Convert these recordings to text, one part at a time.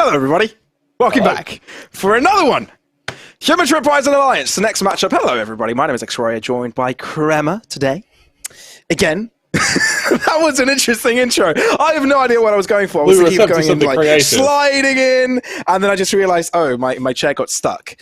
Hello, everybody. Welcome back for another one. Human Tripwires and Alliance, the next matchup. Hello, everybody. My name is X-Warrior, joined by Crema today. Again. That was an interesting intro. I have no idea what I was going for. I was thinking of going in, like, sliding in, and then I just realized, oh, my chair got stuck.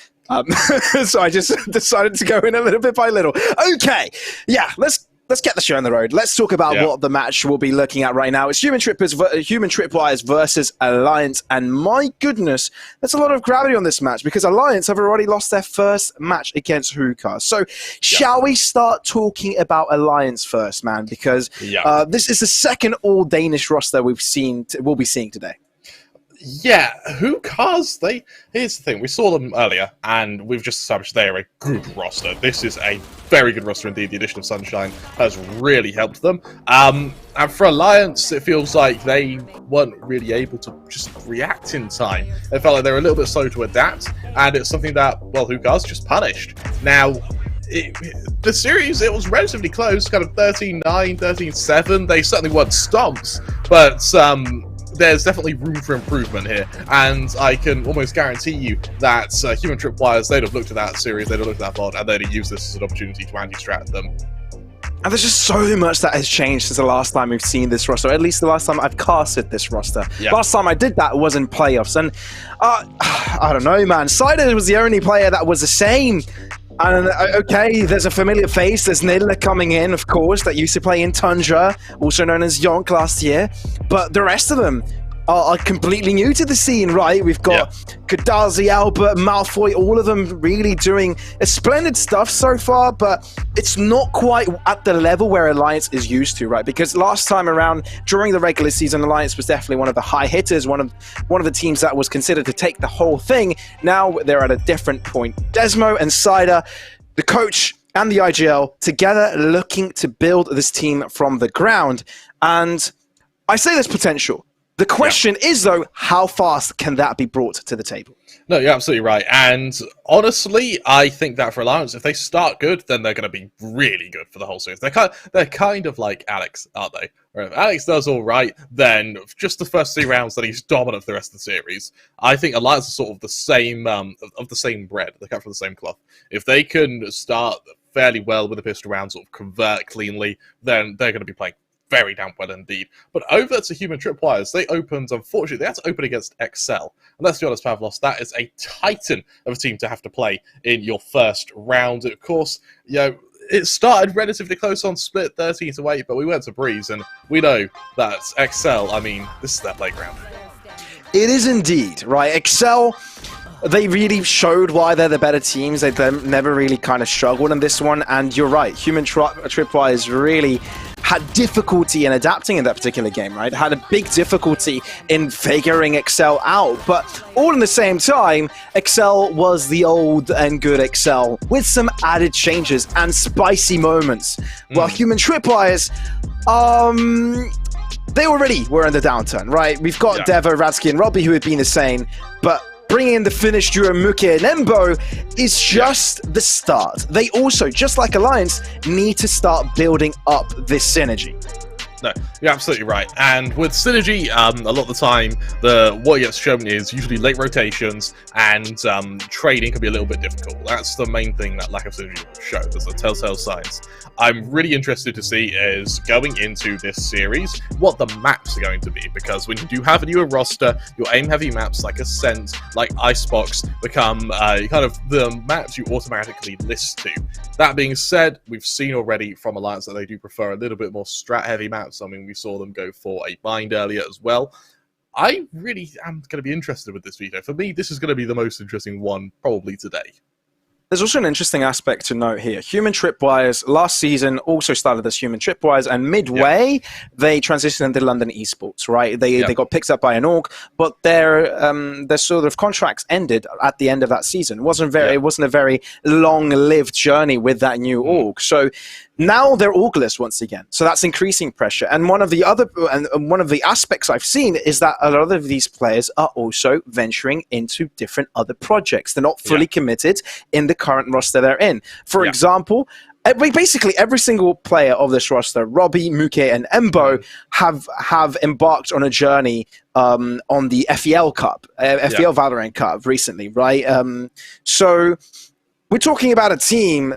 So I just decided to go in a little bit by little. Okay. Yeah, let's get the show on the road. Let's talk about what the match we'll be looking at right now. It's Human Tripwires versus Alliance, and my goodness, there's a lot of gravity on this match because Alliance have already lost their first match against Hookah. So, shall we start talking about Alliance first, man? Because this is the second all-Danish roster we'll be seeing today. Yeah, Hookahs, here's the thing, we saw them earlier, and we've just established they are a good roster. This is a very good roster indeed. The addition of Sunshine has really helped them. And for Alliance, it feels like they weren't really able to just react in time. It felt like they were a little bit slow to adapt, and it's something that, well, Hookahs just punished. Now, the series, it was relatively close, kind of 13-9, 13-7. They certainly weren't stomps, but there's definitely room for improvement here, and I can almost guarantee you that Human Tripwires, they'd have looked at that series, they'd have looked at that VOD, and they'd have used this as an opportunity to anti-strat them. And there's just so much that has changed since the last time we've seen this roster, or at least the last time I've casted this roster. Last time I did that was in playoffs, and I don't know, man. Cider was the only player that was the same. And okay, there's a familiar face. There's Nidler coming in, of course, that used to play in Tundra, also known as Yonk last year. But the rest of them are completely new to the scene, right? We've got Kadazi, Albert, Malfoy, all of them really doing a splendid stuff so far, but it's not quite at the level where Alliance is used to, right? Because last time around, during the regular season, Alliance was definitely one of the high hitters, one of the teams that was considered to take the whole thing. Now they're at a different point. Desmo and Cider, the coach and the IGL, together looking to build this team from the ground. And I say there's potential. The question is, though, how fast can that be brought to the table? No, you're absolutely right. And honestly, I think that for Alliance, if they start good, then they're going to be really good for the whole series. They're kind of like Alex, aren't they? Where if Alex does all right, then just the first 3 rounds, then he's dominant for the rest of the series. I think Alliance is sort of the same of the same bread. They cut from the same cloth. If they can start fairly well with the pistol round, sort of convert cleanly, then they're going to be playing very damn well indeed. But over to Human Tripwires, they opened, unfortunately, they had to open against Excel. And let's be honest, Pavlos, that is a titan of a team to have to play in your first round. Of course, you know, it started relatively close on split, 13-8, but we went to Breeze, and we know that Excel, I mean, this is their playground. It is indeed, right? Excel, they really showed why they're the better teams. They never really kind of struggled in this one, and you're right, Human Tripwires really had difficulty in adapting in that particular game, right? Had a big difficulty in figuring Excel out, but all in the same time, Excel was the old and good Excel with some added changes and spicy moments. While Human Tripwires, they already were in the downturn, right? We've got Devo, Radsky, and Robbie who had been the same, but bringing in the Finnish duo Muke and Embo is just the start. They also, just like Alliance, need to start building up this synergy. No, you're absolutely right. And with synergy, a lot of the time, what gets shown is usually late rotations, and trading can be a little bit difficult. That's the main thing that lack of synergy shows, as a telltale signs. I'm really interested to see is going into this series what the maps are going to be, because when you do have a newer roster, your aim-heavy maps like Ascent, like Icebox, become kind of the maps you automatically list to. That being said, we've seen already from Alliance that they do prefer a little bit more strat-heavy maps. I mean, we saw them go for a bind earlier as well. I really am going to be interested with this video. For me, this is going to be the most interesting one probably today. There's also an interesting aspect to note here. Human Tripwires last season also started as Human Tripwires, and midway they transitioned into London Esports, right? They got picked up by an org, but their sort of contracts ended at the end of that season. It wasn't a very long-lived journey with that new org. So now they're orgless once again, so that's increasing pressure. And one of the aspects I've seen is that a lot of these players are also venturing into different other projects. They're not fully committed in the current roster they're in. For example, basically every single player of this roster, Robbie, Muke, and Embo, have embarked on a journey on the FEL Cup, FEL Valorant Cup recently, right? So we're talking about a team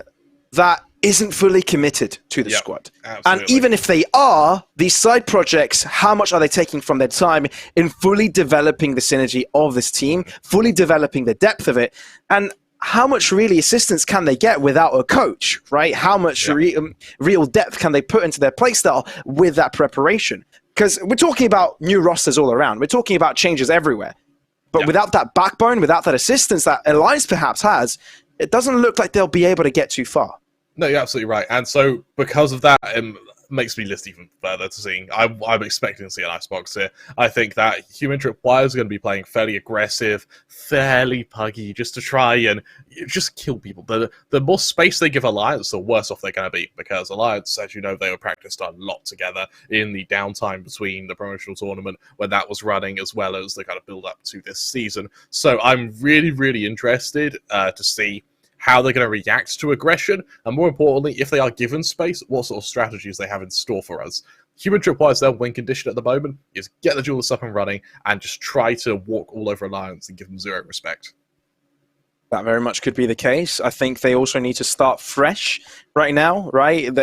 that isn't fully committed to the squad. Absolutely. And even if they are, these side projects, how much are they taking from their time in fully developing the synergy of this team, fully developing the depth of it, and how much really assistance can they get without a coach, right? How much real depth can they put into their playstyle with that preparation? Because we're talking about new rosters all around. We're talking about changes everywhere. But without that backbone, without that assistance that Alliance perhaps has, it doesn't look like they'll be able to get too far. No, you're absolutely right. And so, because of that, it makes me list even further to seeing. I'm expecting to see an Icebox here. I think that Human Tripwire is going to be playing fairly aggressive, fairly puggy, just to try and just kill people. The more space they give Alliance, the worse off they're going to be. Because Alliance, as you know, they were practiced a lot together in the downtime between the promotional tournament when that was running, as well as the kind of build up to this season. So I'm really, really interested to see how they're going to react to aggression, and more importantly, if they are given space, what sort of strategies they have in store for us. Human Tripwire's their win condition at the moment is get the duelists up and running and just try to walk all over Alliance and give them zero respect. That very much could be the case. I think they also need to start fresh right now, right?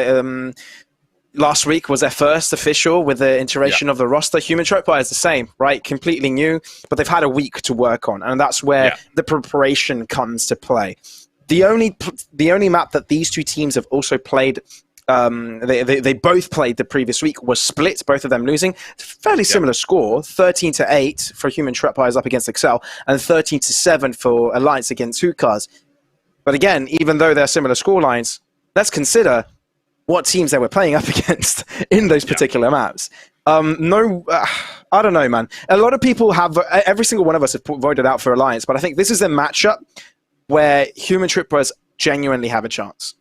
Last week was their first official with the iteration of the roster. Human Tripwire is the same, right? Completely new, but they've had a week to work on, and that's where the preparation comes to play. The only map that these two teams have also played, they both played the previous week, was Split, both of them losing. Fairly similar score, 13-8 for Human Tripwires up against Excel, and 13-7 for Alliance against Hookahs. But again, even though they're similar score lines, let's consider what teams they were playing up against in those particular maps. I don't know, man. A lot of people have, every single one of us have voted out for Alliance, but I think this is a matchup where Human Tripwires genuinely have a chance.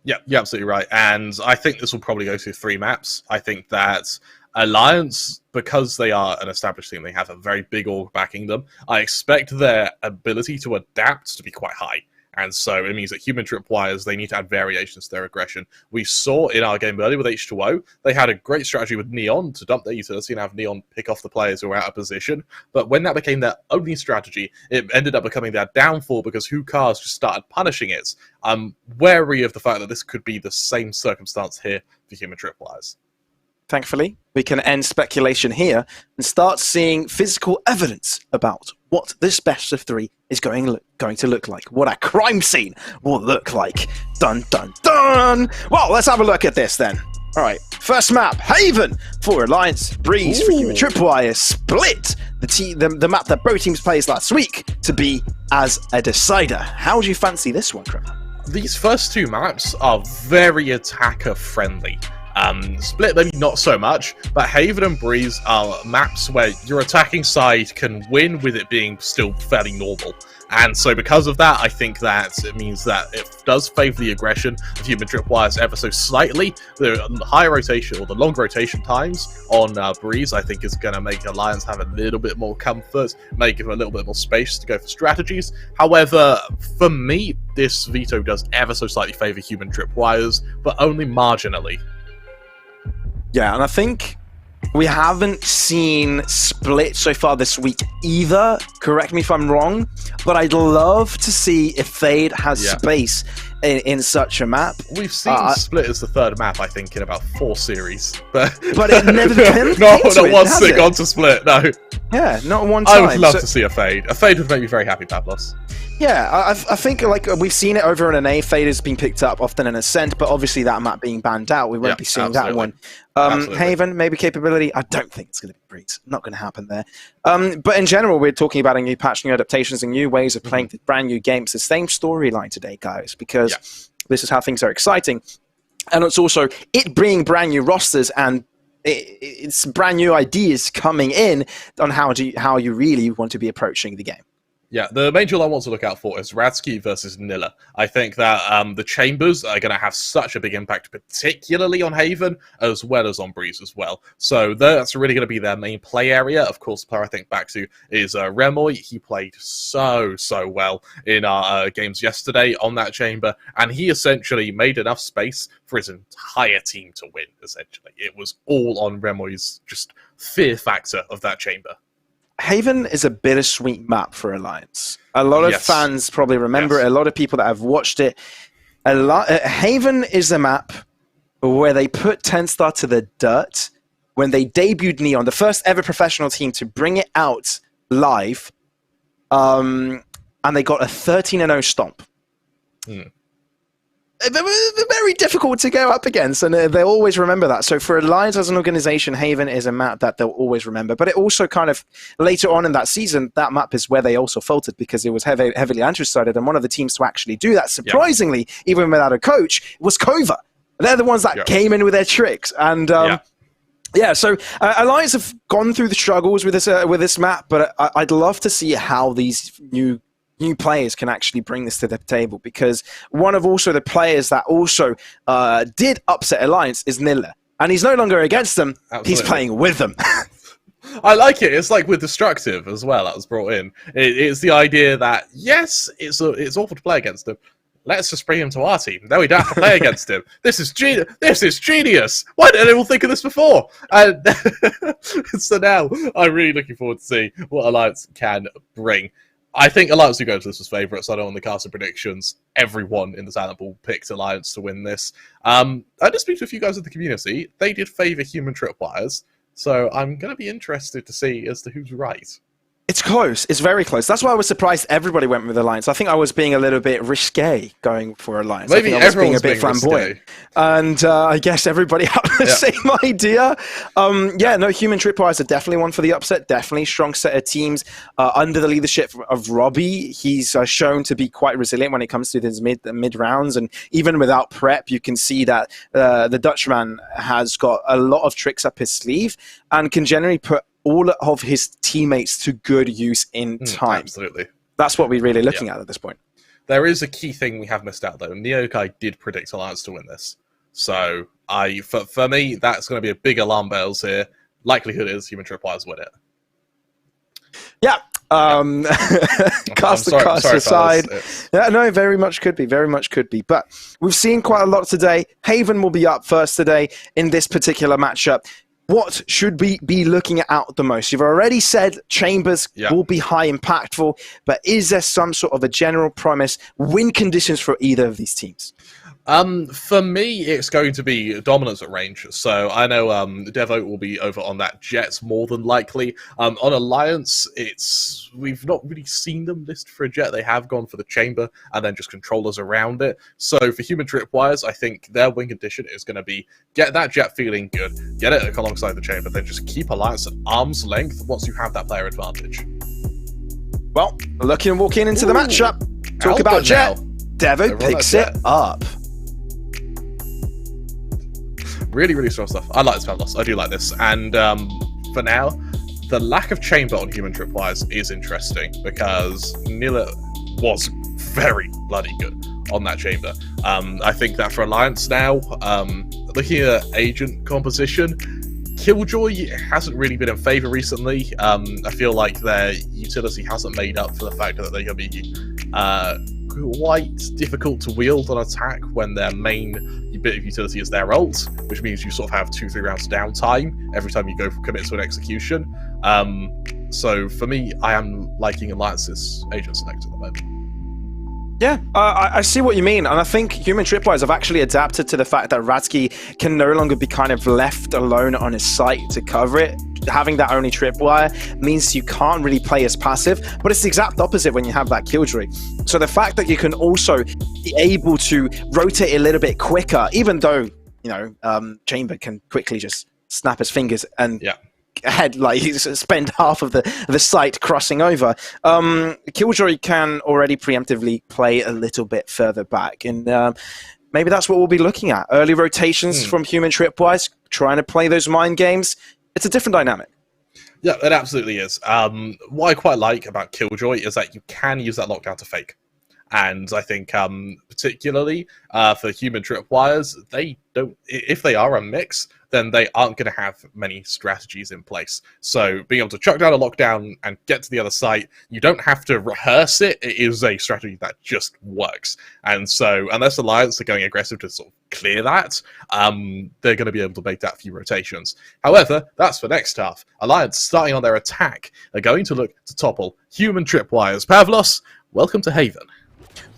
Yeah, you're absolutely right. And I think this will probably go through 3 maps. I think that Alliance, because they are an established team, they have a very big org backing them. I expect their ability to adapt to be quite high. And so it means that Human Tripwires, they need to add variations to their aggression. We saw in our game earlier with H2O, they had a great strategy with Neon to dump their utility and have Neon pick off the players who were out of position. But when that became their only strategy, it ended up becoming their downfall because Hookahs just started punishing it. I'm wary of the fact that this could be the same circumstance here for Human Tripwires. Thankfully, we can end speculation here and start seeing physical evidence about what this best of 3 is going to look like. What a crime scene will look like. Dun, dun, dun! Well, let's have a look at this then. All right, first map, Haven for Alliance, Breeze for Human Tripwire, Split, the map that both teams played last week, to be as a decider. How do you fancy this one, Krim? These first 2 maps are very attacker-friendly. Split maybe not so much, but Haven and Breeze are maps where your attacking side can win with it being still fairly normal. And so because of that, I think that it means that it does favour the aggression of Human Tripwires ever so slightly. The higher rotation, or the long rotation times on Breeze, I think is going to make Alliance have a little bit more comfort, make it a little bit more space to go for strategies. However, for me, this veto does ever so slightly favour Human Tripwires, but only marginally. Yeah, and I think we haven't seen Split so far this week either. Correct me if I'm wrong, but I'd love to see if Fade has space in such a map. We've seen Split as the 3rd map, I think, in about 4 series. But it never came not once they gone to Split, no. Yeah, not one time. I would love to see a Fade. A Fade would make me very happy, Pavlos. Yeah, I think like we've seen it over in an A. Fade has been picked up often in Ascent, but obviously that map being banned out, we won't be seeing that one. Haven, maybe capability. I don't think it's going to be Breeze. Not going to happen there. But in general, we're talking about a new patch, new adaptations, and new ways of playing the brand new games. The same storyline today, guys, because this is how things are exciting. And it's also it bringing brand new rosters and it's brand new ideas coming in on how you really want to be approaching the game. Yeah, the main duel I want to look out for is Radsky versus Nilla. I think that the Chambers are going to have such a big impact, particularly on Haven, as well as on Breeze as well. So that's really going to be their main play area. Of course, the player I think back to is Remoy. He played so well in our games yesterday on that Chamber, and he essentially made enough space for his entire team to win, essentially. It was all on Remoy's just fear factor of that Chamber. Haven is a bittersweet map for Alliance. A lot of fans probably remember it. A lot of people that have watched it. Haven is a map where they put 10 Star to the dirt when they debuted Neon, the first ever professional team to bring it out live, and they got a 13-0 stomp. They're very difficult to go up against, and they'll always remember that. So for Alliance as an organization, Haven is a map that they'll always remember. But it also kind of, later on in that season, that map is where they also faltered because it was heavily anti-sided, and one of the teams to actually do that, surprisingly, even without a coach, was Cova. They're the ones that came in with their tricks. And so Alliance have gone through the struggles with this map, but I'd love to see how these new players can actually bring this to the table, because one of also the players that also did upset Alliance is Nilla, and he's no longer against them. Absolutely. He's playing with them. I like it. It's like with Destructive as well, that was brought in. It's the idea that, yes, it's awful to play against him. Let's just bring him to our team. Then we don't have to play against him. This is genius. Why didn't anyone think of this before? And so now I'm really looking forward to see what Alliance can bring. I think Alliance will go to this as favourites. I know on the casting predictions, everyone in the talent pool picked Alliance to win this. I did speak to a few guys in the community. They did favour Human Tripwires, so I'm going to be interested to see as to who's right. It's close. It's very close. That's why I was surprised everybody went with Alliance. I think I was being a little bit risque going for Alliance. Maybe I was everyone was being a bit flamboyant. Risque. And I guess everybody had the same idea. Human Tripwires are definitely one for the upset. Definitely strong set of teams. Under the leadership of Robbie, he's shown to be quite resilient when it comes to his mid rounds. And even without prep, you can see that the Dutchman has got a lot of tricks up his sleeve and can generally put all of his teammates to good use in time. Absolutely. That's what we're really looking at this point. There is a key thing we have missed out, though. Neokai did predict Alliance to win this. So, for me, that's going to be a big alarm bells here. Likelihood is Human Tripwires win it. Yeah. Cast aside. Yeah, no, very much could be. Very much could be. But we've seen quite a lot today. Haven will be up first today in this particular matchup. What should we be looking at the most? You've already said Chambers will be high impactful, but is there some sort of a general promise, win conditions for either of these teams? For me, it's going to be dominance at range. So I know Devo will be over on that Jets more than likely. On Alliance, we've not really seen them list for a Jet. They have gone for the Chamber and then just controllers around it. So for Human Tripwires, I think their win condition is going to be get that Jet feeling good, get it alongside the Chamber, then just keep Alliance at arm's length once you have that player advantage. Well, walking into the matchup. Talk about Jet. Devo picks it up. Really, really strong stuff. I like this Pavlos. I do like this. And for now, the lack of Chamber on Human Tripwires is interesting because Nilla was very bloody good on that Chamber. I think that for Alliance now, looking at agent composition, Killjoy hasn't really been in favour recently. I feel like their utility hasn't made up for the fact that they're going to be quite difficult to wield on attack when their main bit of utility is their ult, which means you sort of have 2-3 rounds downtime every time you go commit to an execution. So for me, I am liking Alliance's agent select at the moment. Yeah, I see what you mean, and I think Human Tripwires have actually adapted to the fact that Radsky can no longer be kind of left alone on his site to cover it. Having that only Tripwire means you can't really play as passive, but it's the exact opposite when you have that Killjoy. So the fact that you can also be able to rotate a little bit quicker, even though, Chamber can quickly just snap his fingers and head, like spend half of the site crossing over. Killjoy can already preemptively play a little bit further back, and maybe that's what we'll be looking at. Early rotations from Human Tripwires, trying to play those mind games. It's a different dynamic. Yeah, it absolutely is. What I quite like about Killjoy is that you can use that lockdown to fake. And I think, particularly for human tripwires, they don't. If they are a mix, then they aren't going to have many strategies in place. So being able to chuck down a lockdown and get to the other site, you don't have to rehearse it. It is a strategy that just works. And so, unless Alliance are going aggressive to sort of clear that, they're going to be able to make that few rotations. However, that's for next half. Alliance, starting on their attack, are going to look to topple human tripwires. Pavlos, welcome to Haven.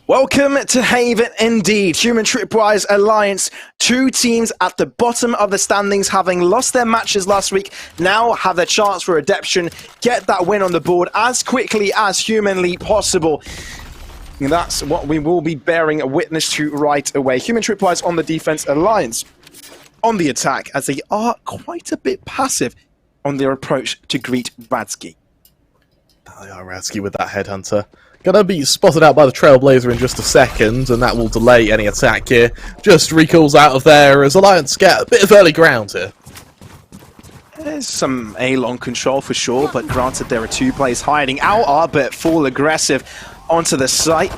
Welcome to Haven indeed. Human Tripwires Alliance, two teams at the bottom of the standings, having lost their matches last week, now have their chance for redemption, get that win on the board as quickly as humanly possible. And that's what we will be bearing a witness to right away. Human Tripwires on the defense, Alliance on the attack, as they are quite a bit passive on their approach to greet Radsky. They are Radsky with that headhunter. Gonna be spotted out by the Trailblazer in just a second, and that will delay any attack here. Just recalls out of there as Alliance get a bit of early ground here. There's some A-long control for sure, but granted there are two players hiding. Out but full aggressive onto the site.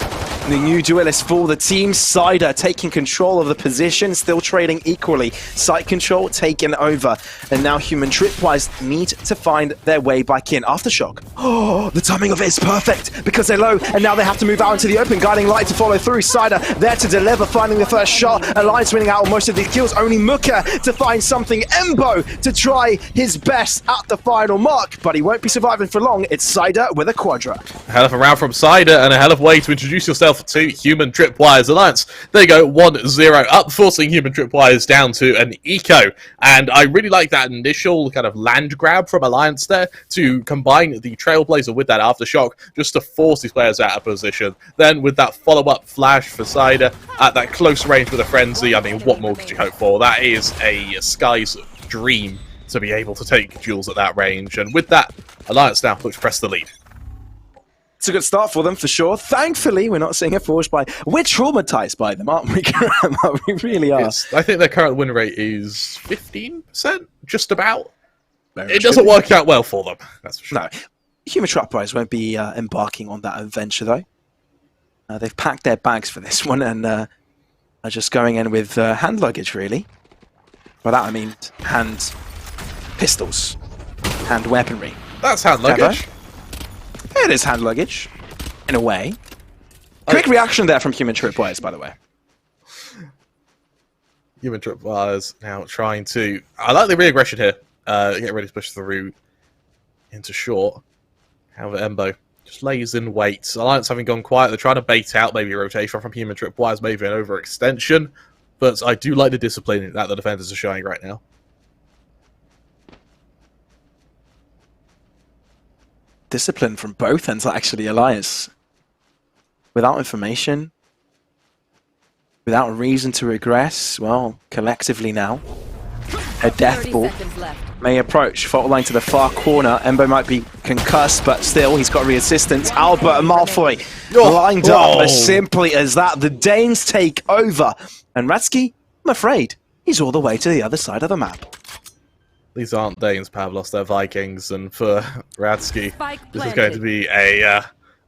The new duelist for the team. Cider taking control of the position, still trading equally. Site control taken over. And now Human Tripwires need to find their way back in. Aftershock. Oh, the timing of it is perfect because they're low. And now they have to move out into the open. Guiding Light to follow through. Cider there to deliver, finding the first shot. Alliance winning out on most of these kills. Only Muka to find something. Embo to try his best at the final mark. But he won't be surviving for long. It's Cider with a quadra. A hell of a round from Cider and a hell of a way to introduce yourself to Human Tripwires Alliance. They go 1-0 up, forcing Human Tripwires down to an eco. And I really like that initial kind of land grab from Alliance there to combine the Trailblazer with that Aftershock just to force these players out of position. Then with that follow-up flash for Cider at that close range with a Frenzy, I mean, what more could you hope for? That is a Sky's dream to be able to take duels at that range. And with that, Alliance now looks to press the lead. It's a good start for them, for sure. Thankfully, we're not seeing a force buy. We're traumatized by them, aren't we, Grandma? We really are. I think their current win rate is 15%, just about. It doesn't work out well for them, that's for sure. No. Human Tripwires won't be embarking on that adventure, though. They've packed their bags for this one and are just going in with hand luggage, really. By that, I mean hand pistols, hand weaponry. That's hand luggage. It is hand luggage, in a way. Quick reaction there from Human Tripwires, by the way. Human Tripwires now trying to... I like the re-aggression here. Get ready to push through into short. However, Embo just lays in wait. Alliance having gone quiet. They're trying to bait out maybe a rotation from Human Tripwires, maybe an overextension. But I do like the discipline that the defenders are showing right now. Discipline from both ends, actually, Alliance. Without information, without a reason to regress, well, collectively now, a death ball may approach. Fault line to the far corner. Embo might be concussed, but still, he's got re-assistance. Albert and Malfoy lined up as simply as that. The Danes take over. And Radsky, I'm afraid, he's all the way to the other side of the map. These aren't Danes, Pavlos, they're Vikings, and for Radsky, this is going to be a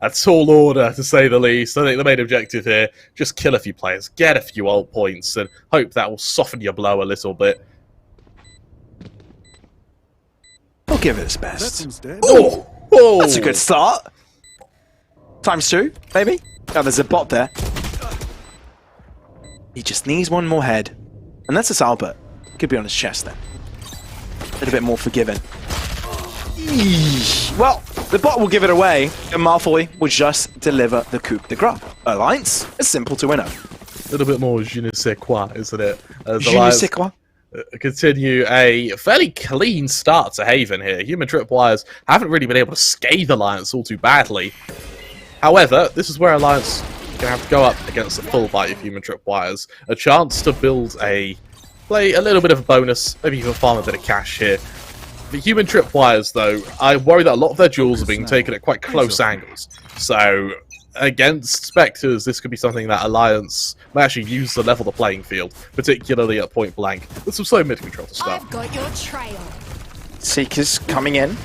tall order, to say the least. I think the main objective here, just kill a few players, get a few ult points, and hope that will soften your blow a little bit. We'll give it its best. Oh! Oh! That's a good start. ×2, maybe? Oh, there's a bot there. He just needs one more head. And that's this Albert. Could be on his chest then. A little bit more forgiving. Well, the bot will give it away, and Malfoy will just deliver the coup de grace. Alliance is simple to win over. A little bit more je ne sais quoi, isn't it? As Je ne sais quoi. Continue a fairly clean start to Haven here. Human Tripwires haven't really been able to scathe Alliance all too badly. However, this is where Alliance are going to have to go up against the full bite of Human Tripwires. A chance to build play a little bit of a bonus, maybe even farm a bit of cash here. The Human Tripwires, though, I worry that a lot of their duels are being taken at quite close angles. So, against Spectres, this could be something that Alliance may actually use to level the playing field, particularly at point blank, with some slow mid control to start. I've got your trail. Seekers coming in.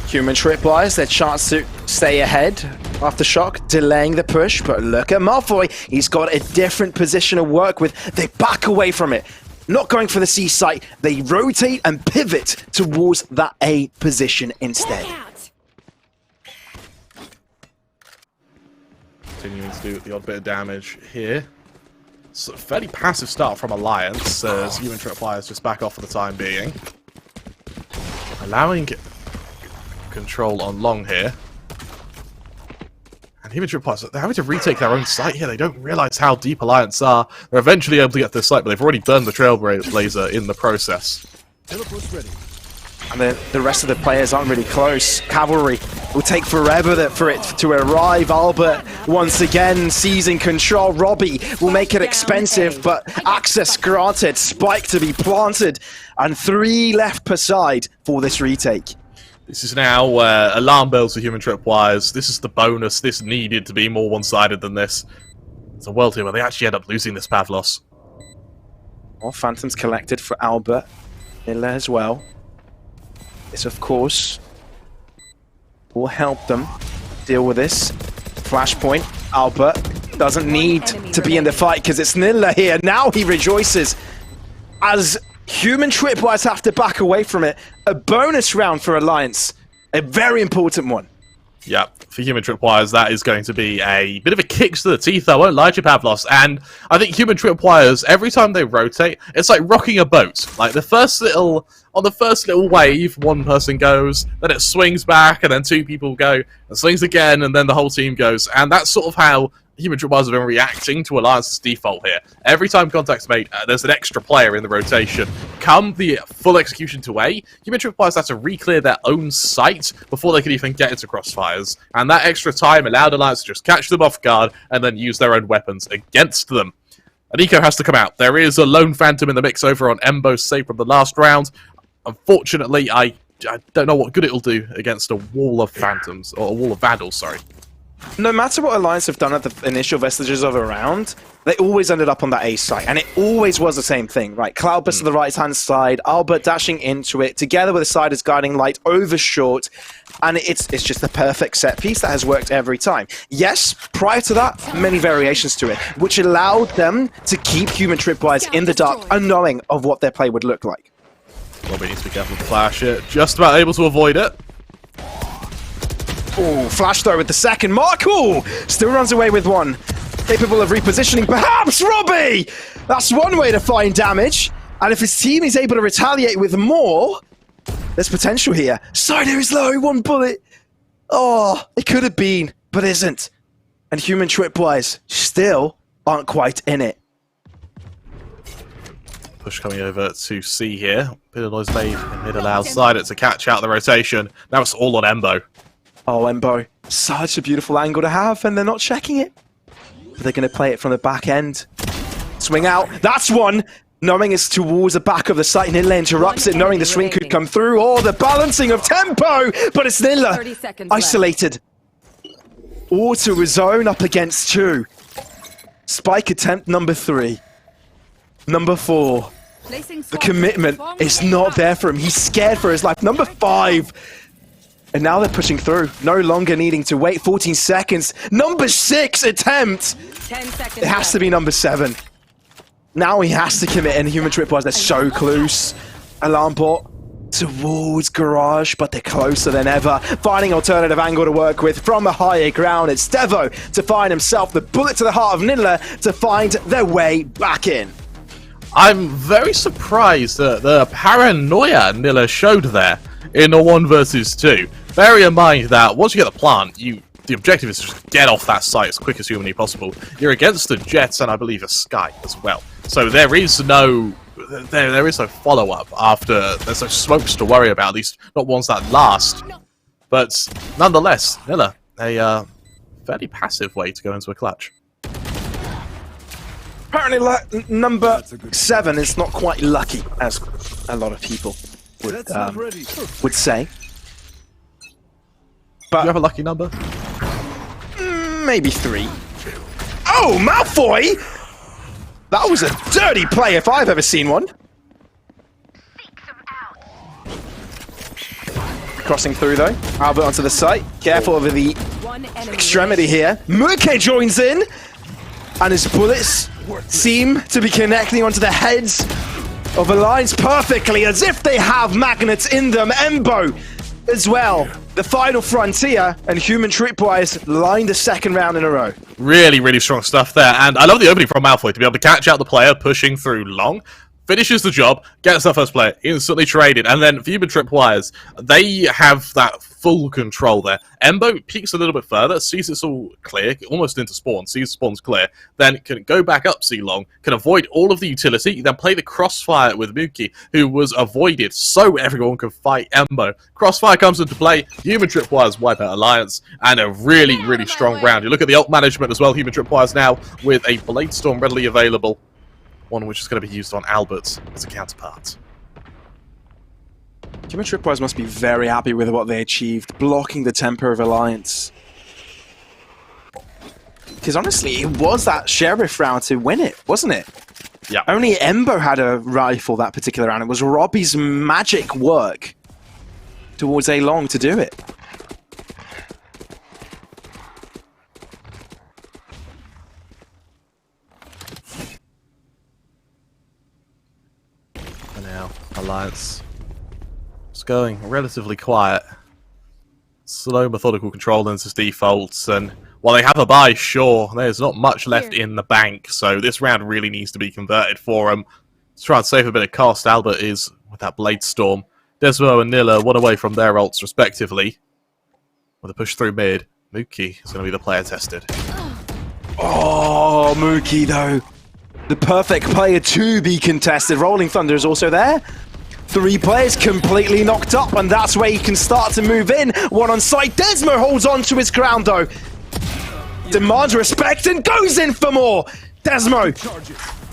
Human Tripwires, their chance to stay ahead after shock, delaying the push, but look at Malfoy. He's got a different position to work with. They back away from it. Not going for the C site, they rotate and pivot towards that A position instead. Continuing to do the odd bit of damage here. So fairly passive start from Alliance as Human Tripwires just back off for the time being. Allowing control on long here. And Human Tripwires, they're having to retake their own site here. They don't realize how deep Alliance are. They're eventually able to get to this site, but they've already burned the Trailblazer in the process. Teleport's ready. And the rest of the players aren't really close. Cavalry will take forever for it to arrive. Albert, once again, seizing control. Robbie will make it expensive, but access granted. Spike to be planted. And 3 left per side for this retake. This is now alarm bells for Human Tripwires. This is the bonus. This needed to be more one-sided than this. It's a world here where they actually end up losing this Pavlos. More Phantoms collected for Albert. Miller as well. This, of course, will help them deal with this. Flashpoint. Albert doesn't need to be in the fight because it's Nilla here. Now he rejoices as Human Tripwires have to back away from it. A bonus round for Alliance. A very important one. Yeah, for Human Tripwires, that is going to be a bit of a kick to the teeth, I won't lie to you, Pavlos. And I think Human Tripwires, every time they rotate, it's like rocking a boat. Like on the first little wave, one person goes, then it swings back, and then 2 people go, and swings again, and then the whole team goes. And that's sort of how Human Tripwires have been reacting to Alliance's default here. Every time contact's made, there's an extra player in the rotation. Come the full execution to A, Human Tripwires have to re-clear their own site before they can even get into crossfires. And that extra time allowed Alliance to just catch them off guard and then use their own weapons against them. And Eco has to come out. There is a lone Phantom in the mix over on Embo's save from the last round. Unfortunately, I don't know what good it'll do against a wall of Phantoms, or a wall of Vandals, sorry. No matter what Alliance have done at the initial vestiges of a round, they always ended up on that A site, and it always was the same thing, right? Cloudburst to the right-hand side, Albert dashing into it, together with the Siders guiding light over short, and it's just the perfect set piece that has worked every time. Yes, prior to that, many variations to it, which allowed them to keep Human Tripwires in the dark, unknowing of what their play would look like. Robbie needs to be careful with the flash here, just about able to avoid it. Oh, flash throw with the second mark. Oh, still runs away with one. Capable of repositioning, perhaps, Robbie! That's one way to find damage. And if his team is able to retaliate with more, there's potential here. Cider is low, 1 bullet. Oh, it could have been, but isn't. And Human Tripwires still aren't quite in it. Push coming over to C here. Bit of noise made in mid allows Cider to catch out the rotation. Now it's all on Embo. Oh, Embo, such a beautiful angle to have, and they're not checking it. But they're going to play it from the back end. Swing out, that's one! Knowing it's towards the back of the site, Nilla interrupts it, knowing the swing could come through. Oh, the balancing of tempo! But it's Nilla, isolated. Auto zone up against 2. Spike attempt number 3. Number 4. The commitment is not there for him. He's scared for his life. Number 5. And now they're pushing through, no longer needing to wait 14 seconds. Number 6 attempt! 10 seconds it has to be number 7. Now he has to commit, and Human Tripwires, they're so close. Alarm bot towards Garage, but they're closer than ever. Finding alternative angle to work with from a higher ground. It's Devo to find himself the bullet to the heart of Nilla to find their way back in. I'm very surprised at the paranoia Nilla showed there in a 1 versus 2. Bear in mind that once you get the plant, the objective is to just get off that site as quick as humanly possible. You're against the Jets and I believe a Sky as well. So there is no follow-up after. There's no smokes to worry about, at least not ones that last. But nonetheless, Nilla, a fairly passive way to go into a clutch. Apparently number 7 is not quite lucky, as a lot of people would say. But do you have a lucky number? Maybe 3. Oh, Malfoy! That was a dirty play if I've ever seen one. crossing through though. Albert onto the site. Careful over the extremity here. Muke joins in, and his bullets seem to be connecting onto the heads of Alliance perfectly, as if they have magnets in them. Embo as well. The final frontier, and Human Tripwires line the second round in a row. Really, really strong stuff there, and I love the opening from Malfoy to be able to catch out the player pushing through long, finishes the job, gets their first player, instantly traded, and then for Human Tripwires, they have that full control there. Embo peeks a little bit further, sees it's all clear, almost into spawn, sees spawn's clear, then can go back up C-Long, can avoid all of the utility, then play the crossfire with Mookie, who was avoided so everyone could fight Embo. Crossfire comes into play, Human Tripwires wipe out Alliance, and a really, really strong round. You look at the ult management as well, Human Tripwires now with a Blade Storm readily available, one which is going to be used on Albert as a counterpart. Human Tripwires must be very happy with what they achieved, blocking the tempo of Alliance. Because honestly, it was that Sheriff round to win it, wasn't it? Yeah. Only Embo had a rifle that particular round. It was Robbie's magic work towards A-Long to do it. And now, Alliance going relatively quiet. Slow, methodical control into defaults, and while they have a buy, sure, there's not much left in the bank, so this round really needs to be converted for them. To try and save a bit of cost, Albert is with that Blade Storm. Desmo and Nilla one away from their ults respectively. With a push through mid, Mookie is going to be the player tested. Oh, Mookie though. The perfect player to be contested. Rolling Thunder is also there. 3 players completely knocked up, and that's where he can start to move in. One on site. Desmo holds on to his ground, though. Demands respect and goes in for more. Desmo.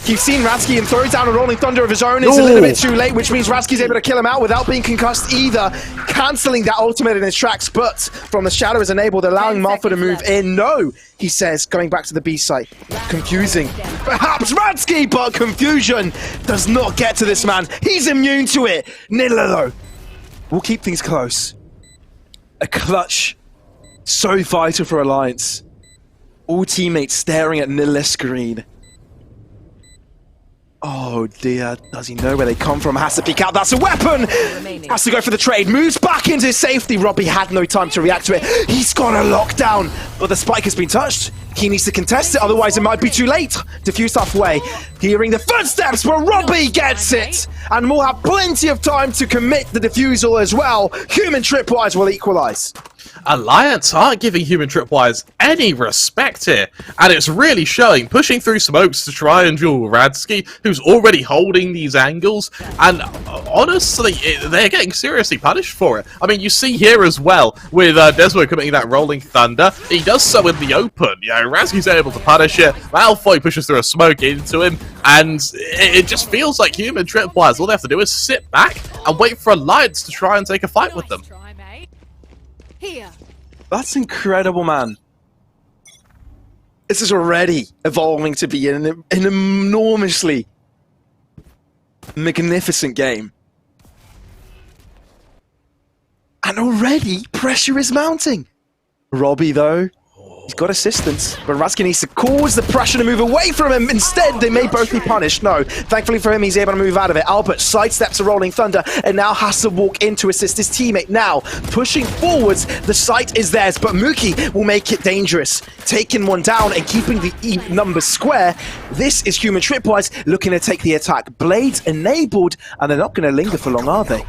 You've seen Ratsky and throws down a Rolling Thunder of his own. It's a little bit too late, which means Ratsky's able to kill him out without being concussed either. Cancelling that ultimate in his tracks, but from the shadow is enabled, allowing Malfoy to move in. No, he says, going back to the B site. Confusing. Perhaps Ratsky, but confusion does not get to this man. He's immune to it. Nilla, though, will keep things close. A clutch so vital for Alliance. All teammates staring at Nilla's screen. Oh dear, does he know where they come from? Has to peek out, that's a weapon! Has to go for the trade, moves back into his safety. Robbie had no time to react to it. He's got a lockdown, but the spike has been touched. He needs to contest it, otherwise it might be too late. Diffused halfway, hearing the footsteps, but Robbie gets it! And will have plenty of time to commit the defusal as well. Human Tripwires will equalize. Alliance aren't giving Human Tripwires any respect here, and it's really showing, pushing through smokes to try and duel Radsky, who's already holding these angles, and honestly, they're getting seriously punished for it. I mean, you see here as well, with Desmo committing that Rolling Thunder, he does so in the open. You know, Radsky's able to punish it, Malfoy pushes through a smoke into him, and it just feels like Human Tripwires, all they have to do is sit back and wait for Alliance to try and take a fight with them. Here. That's incredible, man. This is already evolving to be an enormously magnificent game. And already pressure is mounting. Robbie, though, he's got assistance, but Ratsky needs to cause the pressure to move away from him. Instead, they may both be punished. No, thankfully for him, he's able to move out of it. Albert sidesteps a Rolling Thunder and now has to walk in to assist his teammate. Now, pushing forwards, the site is theirs, but Mookie will make it dangerous. Taking one down and keeping the numbers square. This is Human Tripwires looking to take the attack. Blades enabled, and they're not going to linger for long, are they?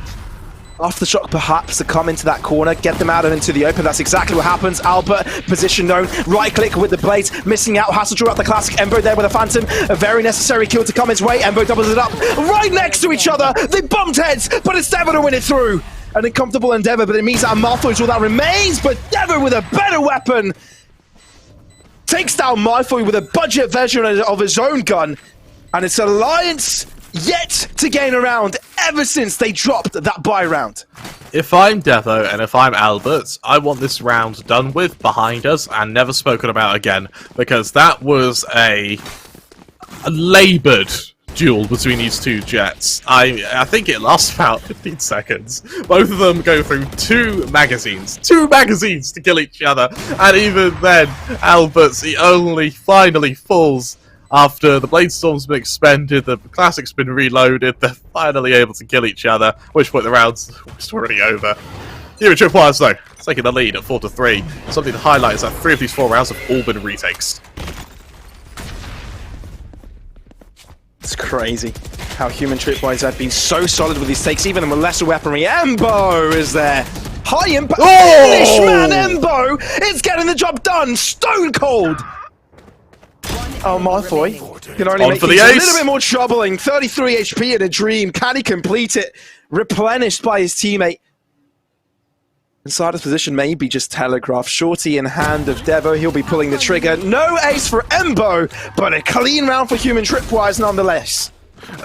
Aftershock perhaps to come into that corner, get them out and into the open. That's exactly what happens. Albert, position known, right click with the blades, missing out, has to draw out the classic. Embo there with a Phantom, a very necessary kill to come his way. Embo doubles it up, right next to each other. They bumped heads, but it's Devo to win it through. An uncomfortable endeavor, but it means that Malfoy is all that remains, but Devo with a better weapon takes down Malfoy with a budget version of his own gun, and it's Alliance yet to gain a round ever since they dropped that buy round. If I'm Devo and if I'm Albert, I want this round done with, behind us, and never spoken about again, because that was a laboured duel between these two jets. I think it lasts about 15 seconds. Both of them go through two magazines to kill each other, and even then, Albert's he only finally falls after the Blade Storm's been expended, the Classic's been reloaded, they're finally able to kill each other, at which point the round's already over. Human Tripwires, though, taking the lead at 4-3. Something to highlight is that 3 of these 4 rounds have all been retakes. It's crazy how Human Tripwires have been so solid with these takes, even with lesser weaponry. Embo is there. High impact finish, man. Embo is getting the job done. Stone cold. Oh, Malfoy can only make things a little bit more troubling. 33 HP in a dream. Can he complete it? Replenished by his teammate. Inside his position, maybe just telegraph. Shorty in hand of Devo. He'll be pulling the trigger. No ace for Embo, but a clean round for Human Tripwires nonetheless.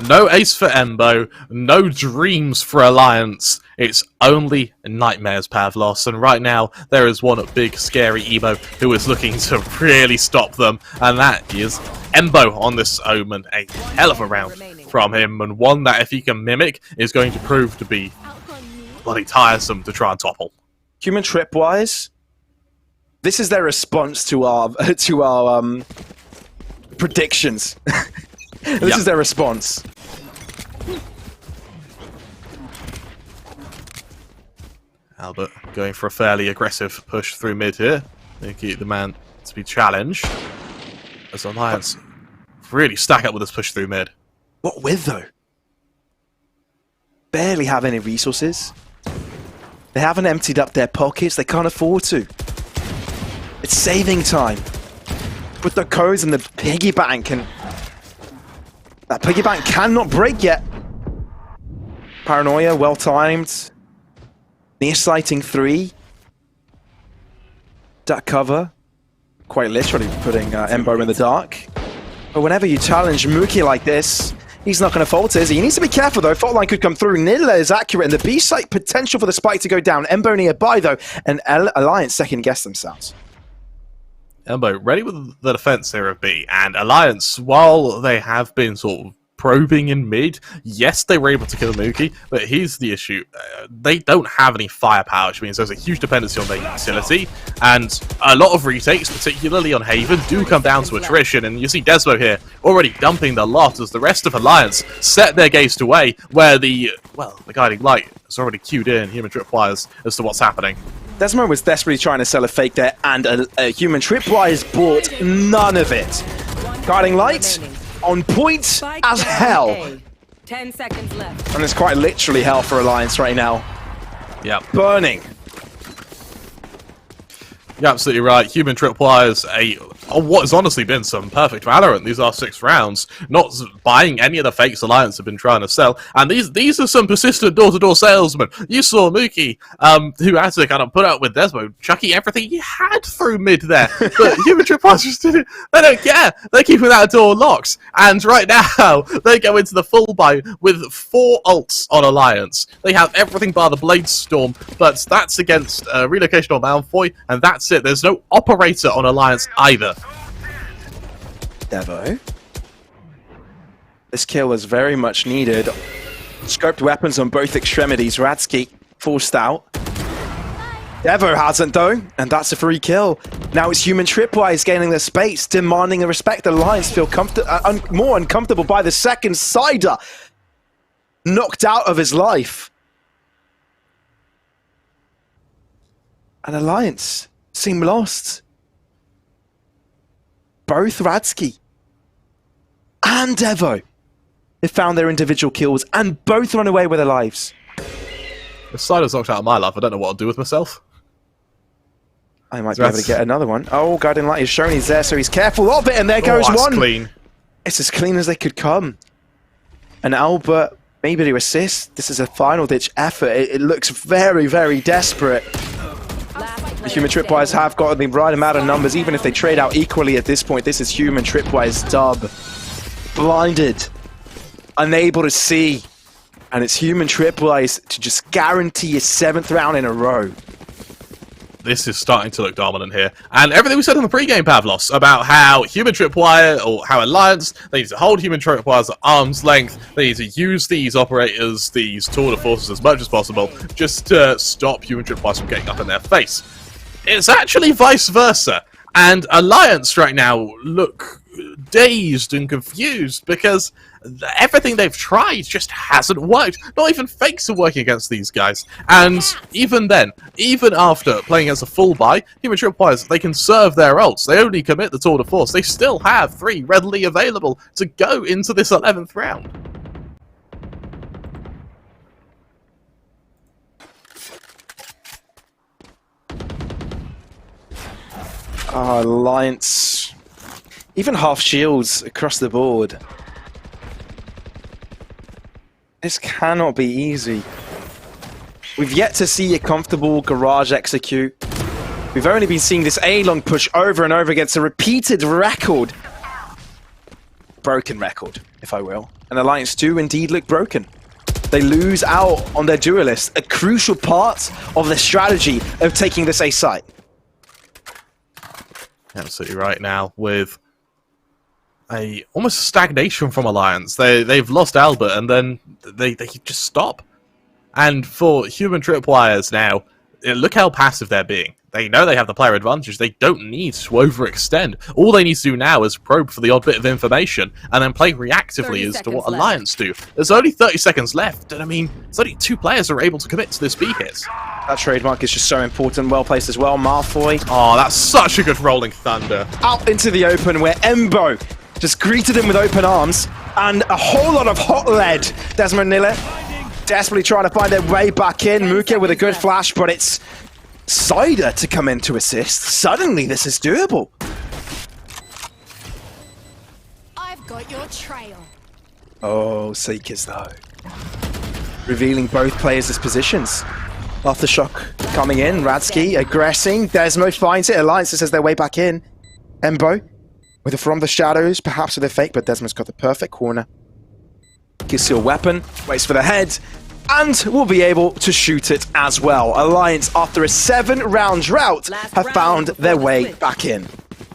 No ace for Embo. No dreams for Alliance. It's only nightmares, Pavlos. And right now, there is one big, scary Emo who is looking to really stop them. And that is Embo on this Omen. A hell of a round from him. And one that, if he can mimic, is going to prove to be bloody tiresome to try and topple. Human Tripwires, this is their response to our predictions. This is their response. Albert going for a fairly aggressive push through mid here. They keep the man to be challenged. As Alliance really stack up with this push through mid. What with, though? Barely have any resources. They haven't emptied up their pockets. They can't afford to. It's saving time. With the codes and the piggy bank, and that piggy bank cannot break yet. Paranoia, well timed. Near sighting 3. Duck cover. Quite literally putting Embo in the dark. But whenever you challenge Mookie like this, he's not going to fault it, is he? He needs to be careful, though. Fault line could come through. Nidler is accurate, and the B-site potential for the spike to go down. Embo nearby, though, and Alliance second-guess themselves. Embo ready with the defense here of B, and Alliance, while they have been sort of probing in mid, yes, they were able to kill Mookie, but here's the issue. They don't have any firepower, which means there's a huge dependency on their utility, and a lot of retakes, particularly on Haven, do come down to attrition, and you see Desmo here already dumping the lot as the rest of Alliance set their gaze away, where the guiding light has already queued in Human Tripwires as to what's happening. Desmo was desperately trying to sell a fake there, and a Human Tripwires bought none of it. Guiding light on point as hell. 10 seconds left. And it's quite literally hell for Alliance right now. Yep. Burning. You're absolutely right. Human Tripwires, what has honestly been some perfect Valorant these last 6 rounds. Not buying any of the fakes Alliance have been trying to sell. And these are some persistent door-to-door salesmen. You saw Mookie, who had to kind of put up with Desmo, chucking everything he had through mid there. But Human Tripwires just didn't. They don't care. They're keeping that door locked. And right now, they go into the full buy with 4 ults on Alliance. They have everything bar the Blade Storm, but that's against Relocation on Malfoy, and that's it. There's no operator on Alliance either. Devo. This kill is very much needed. Scoped weapons on both extremities. Radsky forced out. Devo hasn't, though, and that's a free kill. Now it's Human Tripwires gaining their space, demanding the respect. Alliance feel more uncomfortable by the second. Cider knocked out of his life. And Alliance seem lost. Both Radsky and Devo have found their individual kills and both run away with their lives. If Cider's knocked out of my life, I don't know what I'll do with myself. I might be able to get another one. Oh, Guiding Light is shown he's there, so he's careful of it, and there goes one. Clean. It's as clean as they could come. And Albert, maybe to assist. This is a final-ditch effort. It looks very, very desperate. The Human Tripwires have got the right amount of numbers, even if they trade out equally at this point. This is Human Tripwires' dub. Blinded. Unable to see. And it's Human Tripwires to just guarantee a 7th round in a row. this is starting to look dominant here. And everything we said in the pre-game, Pavlos, about how Human Tripwire, or how Alliance, they need to hold Human Tripwires at arm's length, they need to use these operators, these tour de forces as much as possible, just to stop Human Tripwires from getting up in their face. It's actually vice versa. And Alliance right now look dazed and confused because everything they've tried just hasn't worked. Not even fakes are working against these guys. And even then, even after playing as a full buy, Human Tripwires, they can serve their ults. They only commit the tour de force. They still have 3 readily available to go into this 11th round. Alliance, even half shields across the board. This cannot be easy. We've yet to see a comfortable garage execute. We've only been seeing this A-long push over and over again. It's a repeated record. Broken record, if I will. And Alliance do indeed look broken. They lose out on their duelist, a crucial part of the strategy of taking this A site. Absolutely right now, with almost stagnation from Alliance. They've lost Albert, and then they just stop. And for Human Tripwires now, look how passive they're being. They know they have the player advantage. They don't need to overextend. All they need to do now is probe for the odd bit of information and then play reactively as to what Alliance do. There's only 30 seconds left, and I mean, it's only 2 players who are able to commit to this B hit. That trademark is just so important. Well placed as well. Malfoy. Oh, that's such a good rolling thunder. Out into the open where Embo just greeted him with open arms and a whole lot of hot lead. Desmond Niller desperately trying to find their way back in. Muke with a good flash, but it's Cider to come in to assist. Suddenly this is doable. I've got your trail. Oh, Seekers though. Revealing both players' positions. Aftershock coming in, Radsky aggressing, Desmo finds it, Alliance says their way back in. Embo with a From the Shadows, perhaps with a fake, but Desmo's got the perfect corner. Gives you a weapon, waits for the head, and will be able to shoot it as well. Alliance, after a 7-round drought, have found their way back in.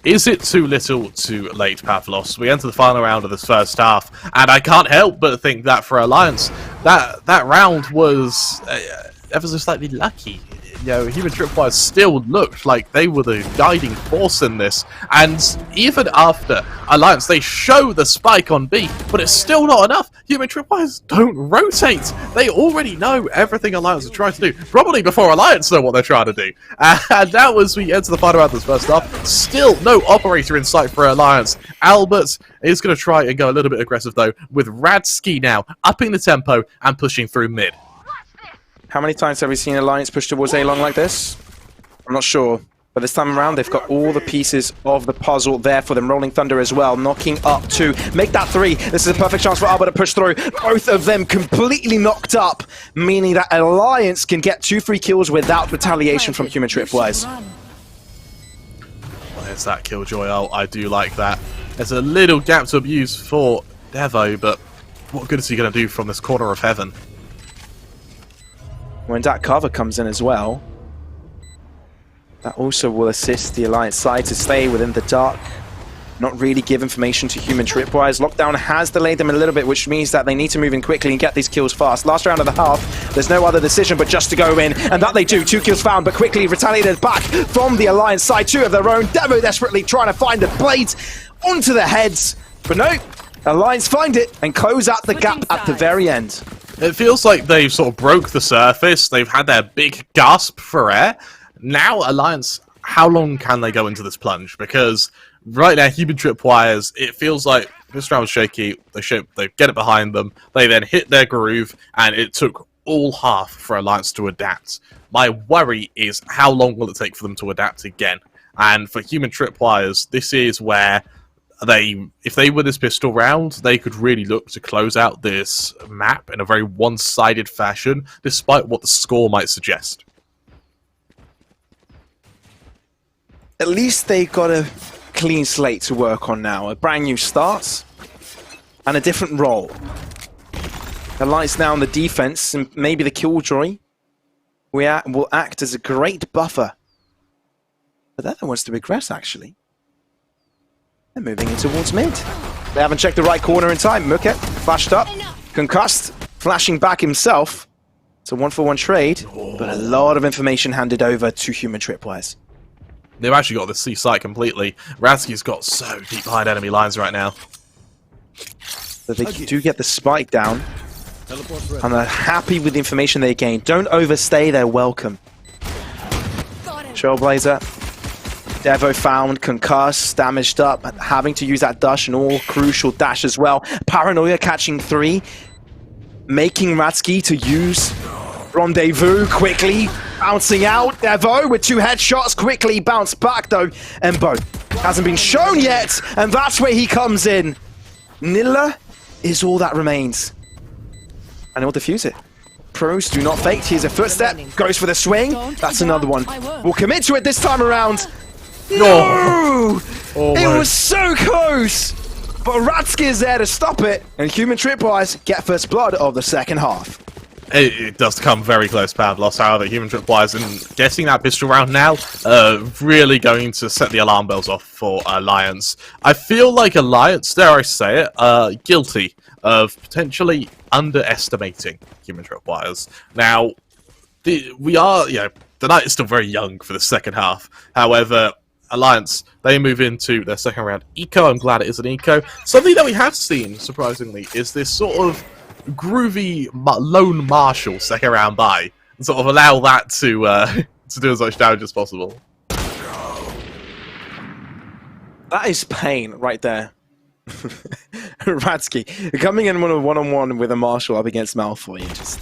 Is it too little too late, Pavlos? We enter the final round of this first half, and I can't help but think that for Alliance, that round was ever so slightly lucky. You know, Human Tripwire still looked like they were the guiding force in this, and even after Alliance, they show the spike on B, but it's still not enough. Human Tripwires don't rotate. They already know everything Alliance are trying to do, probably before Alliance know what they're trying to do. And now as we enter the final round of this first half, still no operator in sight for Alliance. Albert is going to try and go a little bit aggressive though, with Radsky now upping the tempo and pushing through mid. How many times have we seen Alliance push towards A-long like this? I'm not sure. But this time around, they've got all the pieces of the puzzle there for them. Rolling Thunder as well, knocking up to make that 3. This is a perfect chance for Albert to push through. Both of them completely knocked up, meaning that Alliance can get 2 free kills without retaliation from Human Tripwires. Well, there's that Killjoy ult. I do like that. There's a little gap to abuse for Devo, but what good is he going to do from this corner of heaven? When that cover comes in as well, that also will assist the Alliance side to stay within the dark, not really give information to Human Tripwires. Lockdown has delayed them a little bit, which means that they need to move in quickly and get these kills fast. Last round of the half, there's no other decision but just to go in, and that they do. 2 kills found, but quickly retaliated back from the Alliance side. 2 of their own. Devo desperately trying to find the blades onto their heads, but no, Alliance find it and close out the gap at the very end. It feels like they've sort of broke the surface. They've had their big gasp for air. Now, Alliance, how long can they go into this plunge? Because right now, Human Tripwires, it feels like this round was shaky. They get it behind them. They then hit their groove, and it took all half for Alliance to adapt. My worry is how long will it take for them to adapt again? And for Human Tripwires, this is where if they win this pistol round, they could really look to close out this map in a very one-sided fashion, despite what the score might suggest. At least they've got a clean slate to work on now. A brand new start and a different role. Alliance now on the defense, and maybe the Killjoy will act as a great buffer But they're the ones to regress, actually. They're moving in towards mid. They haven't checked the right corner in time. Muket flashed up, concussed, flashing back himself. It's a 1-for-1 trade, but a lot of information handed over to Human Tripwires. They've actually got the C site completely. Ratsky's got so deep behind enemy lines right now. But they do get the spike down, and they're happy with the information they gain. Don't overstay their welcome. Trailblazer, Devo found, concussed, damaged up, having to use that dash, an all-crucial dash as well. Paranoia catching 3, making Ratsky to use Rendezvous quickly, bouncing out. Devo with 2 headshots, quickly bounced back though. Embo hasn't been shown yet, and that's where he comes in. Nilla is all that remains. And he'll defuse it. Pros do not fake. Here's a footstep. Goes for the swing. That's another one. We'll commit to it this time around. No! It was so close! But Ratsky is there to stop it. And Human Tripwires get first blood of the second half. It does come very close to bad loss, however, Human Tripwires and getting that pistol round now, really going to set the alarm bells off for Alliance. I feel like Alliance, dare I say it, guilty of potentially underestimating Human Tripwires. Now, the night is still very young for the second half. However, Alliance, they move into their second round eco. I'm glad it is an eco. Something that we have seen, surprisingly, is this sort of groovy lone marshal second round buy, and sort of allow that to do as much damage as possible. That is pain right there. Ratsky coming in one-on-one with a marshal up against Malfoy and just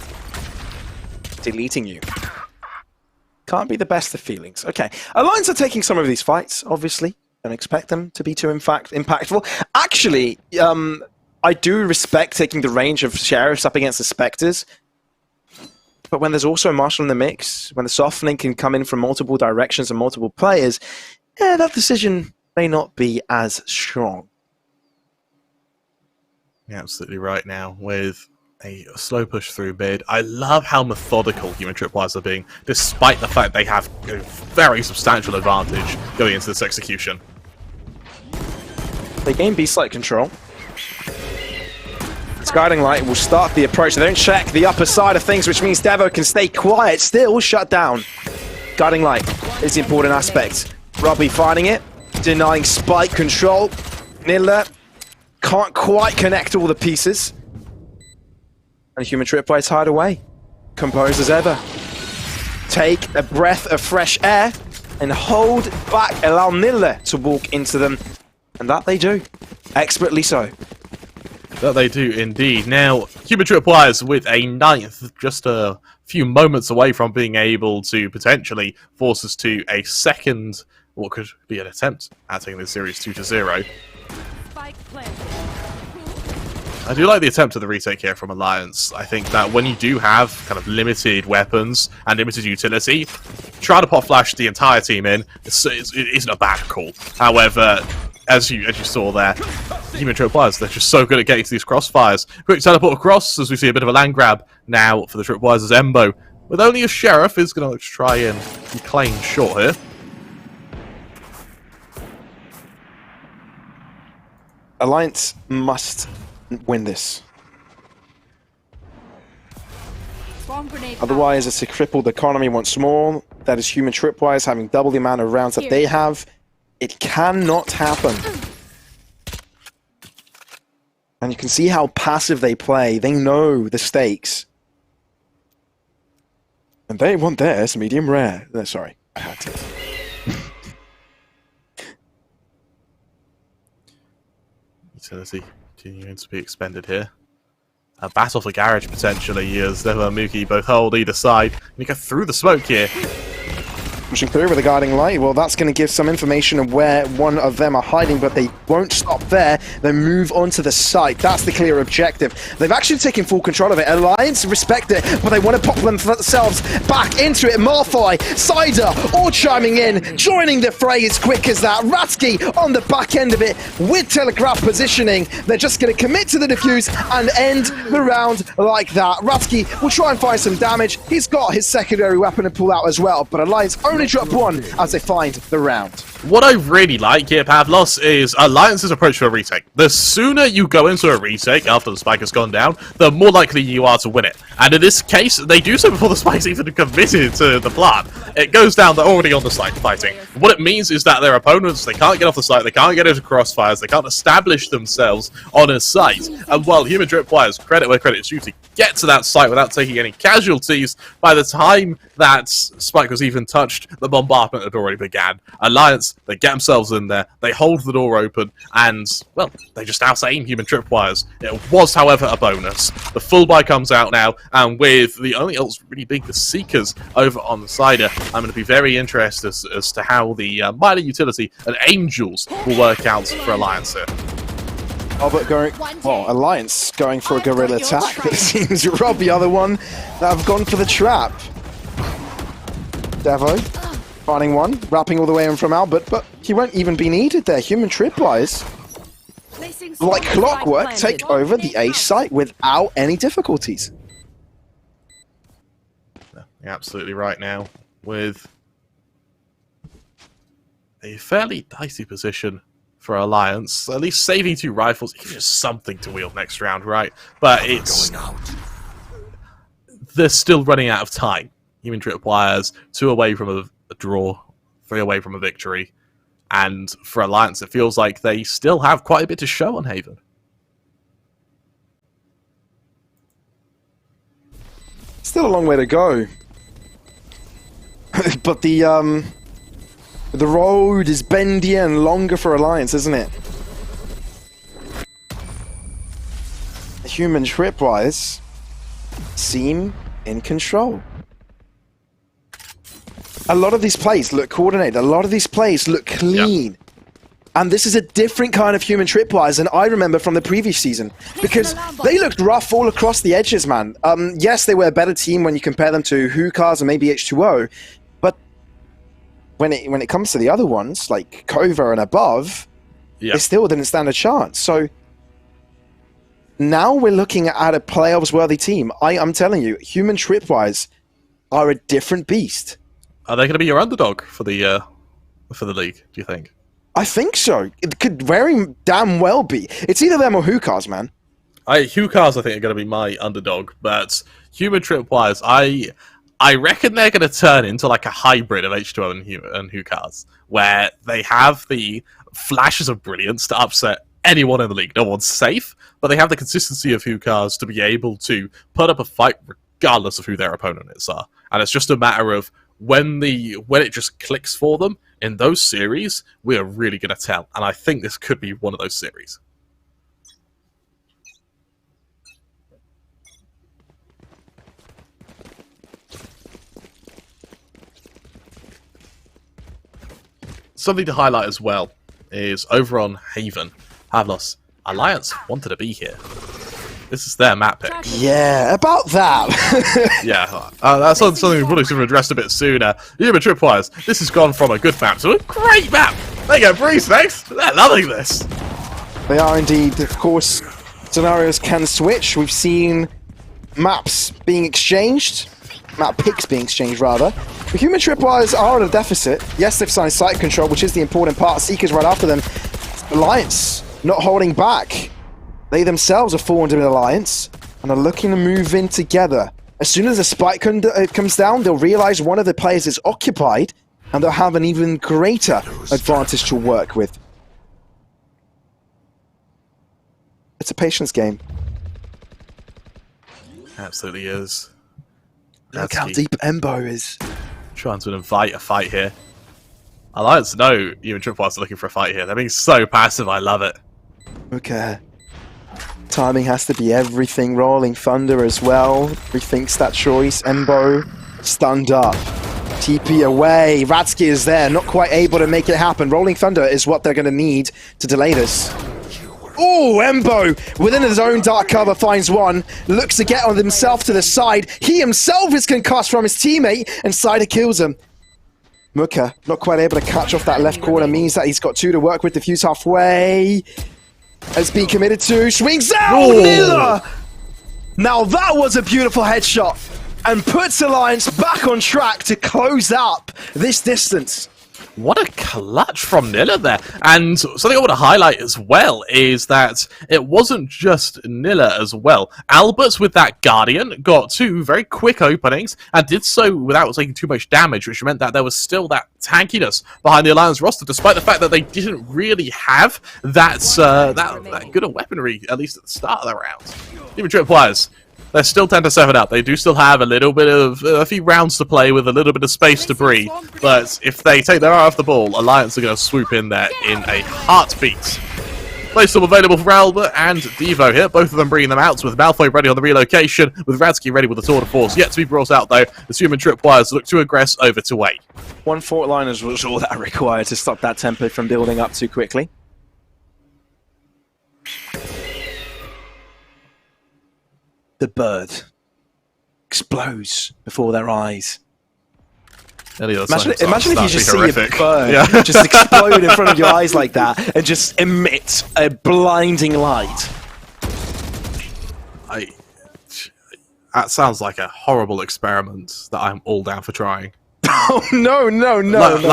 deleting you. Can't be the best of feelings. Okay, Alliance are taking some of these fights, obviously. Don't expect them to be too impactful. Actually, I do respect taking the range of Sheriffs up against the Spectres. But when there's also a Marshal in the mix, when the softening can come in from multiple directions and multiple players, that decision may not be as strong. You're absolutely right now, with a slow push through mid. I love how methodical Human Tripwires are being, despite the fact they have a very substantial advantage going into this execution. They gain B-site control. Guiding Light will start the approach. They don't check the upper side of things, which means Devo can stay quiet, still shut down. Guiding Light is the important aspect. Robbie finding it, denying spike control. Nilla can't quite connect all the pieces. And Human Tripwires hide away. Composed as ever. Take a breath of fresh air and hold back, allow Nilla to walk into them. And that they do. Expertly so. That they do indeed. Now, Human Tripwires with a 9th, just a few moments away from being able to potentially force us to a second, what could be an attempt at taking this series 2-0. I do like the attempt at the retake here from Alliance. I think that when you do have kind of limited weapons and limited utility, trying to pop flash the entire team in it isn't a bad call. However, as you saw there, Human Tripwires, they're just so good at getting to these crossfires. Quick teleport across as we see a bit of a land grab now for the Tripwires as Embo, with only a Sheriff, is going to try and be claimed short here. Alliance must win this. Otherwise, it's a crippled economy once more. That is Human Tripwires having double the amount of rounds that they have. It cannot happen. And you can see how passive they play. They know the stakes. And they want theirs medium rare. Sorry, I had to. Utility continuing to be expended here. A battle for garage potentially as Devo and Mookie both hold either side. And you go through the smoke here. Pushing through with a guiding light. Well, that's going to give some information of where one of them are hiding, but they won't stop there. They move onto the site. That's the clear objective. They've actually taken full control of it. Alliance respect it, but they want to pop themselves back into it. Malfoy, Cider, all chiming in, joining the fray as quick as that. Ratsky on the back end of it with telegraph positioning. They're just going to commit to the defuse and end the round like that. Ratsky will try and find some damage. He's got his secondary weapon to pull out as well, but Alliance only only drop one as they find the round. What I really like here, Pavlos, is Alliance's approach to a retake. The sooner you go into a retake after the spike has gone down, the more likely you are to win it. And in this case, they do so before the spike's even committed to the plant. It goes down, they're already on the site fighting. What it means is that their opponents, they can't get off the site, they can't get into crossfires, they can't establish themselves on a site. And while Human Tripwires, credit where credit's due, to get to that site without taking any casualties, by the time that spike was even touched, the bombardment had already began. Alliance, they get themselves in there, they hold the door open, and, well, they just out-aim Human Tripwires. It was, however, a bonus. The full buy comes out now, and with the only ults really big, the Seekers over on the sider, I'm going to be very interested as to how the minor utility and Angels will work out for Alliance here. Oh, but Alliance going for a guerrilla attack. It seems Rob, the other one, that have gone for the trap. Devo, finding one, wrapping all the way in from Albert, but he won't even be needed there. Human Tripwires, like clockwork, take over the A site without any difficulties. You're absolutely right now, with a fairly dicey position for Alliance, at least saving 2 rifles, gives you something to wield next round, right? But it's... they're still running out of time. Human Tripwires, 2 away from a draw, 3 away from a victory. And for Alliance, it feels like they still have quite a bit to show on Haven. Still a long way to go. But the road is bendier and longer for Alliance, isn't it? The Human Tripwires seem in control. A lot of these plays look coordinated. A lot of these plays look clean. Yep. And this is a different kind of Human Tripwires than I remember from the previous season. Because they looked rough all across the edges, man. Yes, they were a better team when you compare them to Hookahs and maybe H2O. But when it comes to the other ones, like Kova and above, they still didn't stand a chance. So now we're looking at a playoffs-worthy team. I'm telling you, Human Tripwires are a different beast. Are they going to be your underdog for the league, do you think? I think so. It could very damn well be. It's either them or Hookahs, man. Hookahs, I think, are going to be my underdog, but Human Tripwires, I reckon they're going to turn into like a hybrid of H2O and Hookahs, where they have the flashes of brilliance to upset anyone in the league. No one's safe, but they have the consistency of Hookahs to be able to put up a fight regardless of who their opponents are. And it's just a matter of when it just clicks for them in those series, we are really going to tell. And I think this could be one of those series. Something to highlight as well is over on Haven, Pavlos, Alliance wanted to be here. This is their map pick. Yeah, about that. Yeah, that's something we probably should have addressed a bit sooner. Human Tripwires, this has gone from a good map to a great map. They get breeze next. They're loving this. They are indeed. Of course, scenarios can switch. We've seen maps being exchanged. Map picks being exchanged, rather. The Human Tripwires are at a deficit. Yes, they've signed site control, which is the important part. Seekers right after them. Alliance not holding back. They themselves are formed in an alliance and are looking to move in together. As soon as the spike comes down, they'll realize one of the players is occupied and they'll have an even greater advantage to work with. It's a patience game. Absolutely is. Look how deep Embo is. Trying to invite a fight here. Alliance know Human Tripwires are looking for a fight here. They're being so passive, I love it. Okay. Timing has to be everything. Rolling Thunder as well. Rethinks that choice. Embo stunned up. TP away. Ratsky is there, not quite able to make it happen. Rolling Thunder is what they're going to need to delay this. Oh, Embo within his own dark cover finds one. Looks to get on himself to the side. He himself is concussed from his teammate and Cider kills him. Muka not quite able to catch off that left corner, means that he's got 2 to work with. Diffuse halfway. Has been committed to. Swings out! Miller! Now that was a beautiful headshot. and puts Alliance back on track to close up this distance. What a clutch from Nilla there. And something I want to highlight as well is that it wasn't just Nilla as well. Albert with that Guardian got 2 very quick openings and did so without taking too much damage, which meant that there was still that tankiness behind the Alliance roster, despite the fact that they didn't really have that good a weaponry, at least at the start of the round. Even Tripwires, they're still 10-7 up. They do still have a little bit of a few rounds to play with a little bit of space to breathe. But if they take their eye off the ball, Alliance are going to swoop in there in a heartbeat. Play still available for Albert and Devo here. Both of them bringing them out with Malfoy ready on the relocation, with Radsky ready with the tour de force. Yet to be brought out though. The human Tripwires look to aggress over to A. 1 Fort Liners was all that required to stop that tempo from building up too quickly. The bird explodes before their eyes. Imagine if you just see a bird just explode in front of your eyes like that and just emit a blinding light. That sounds like a horrible experiment that I'm all down for trying. Oh no!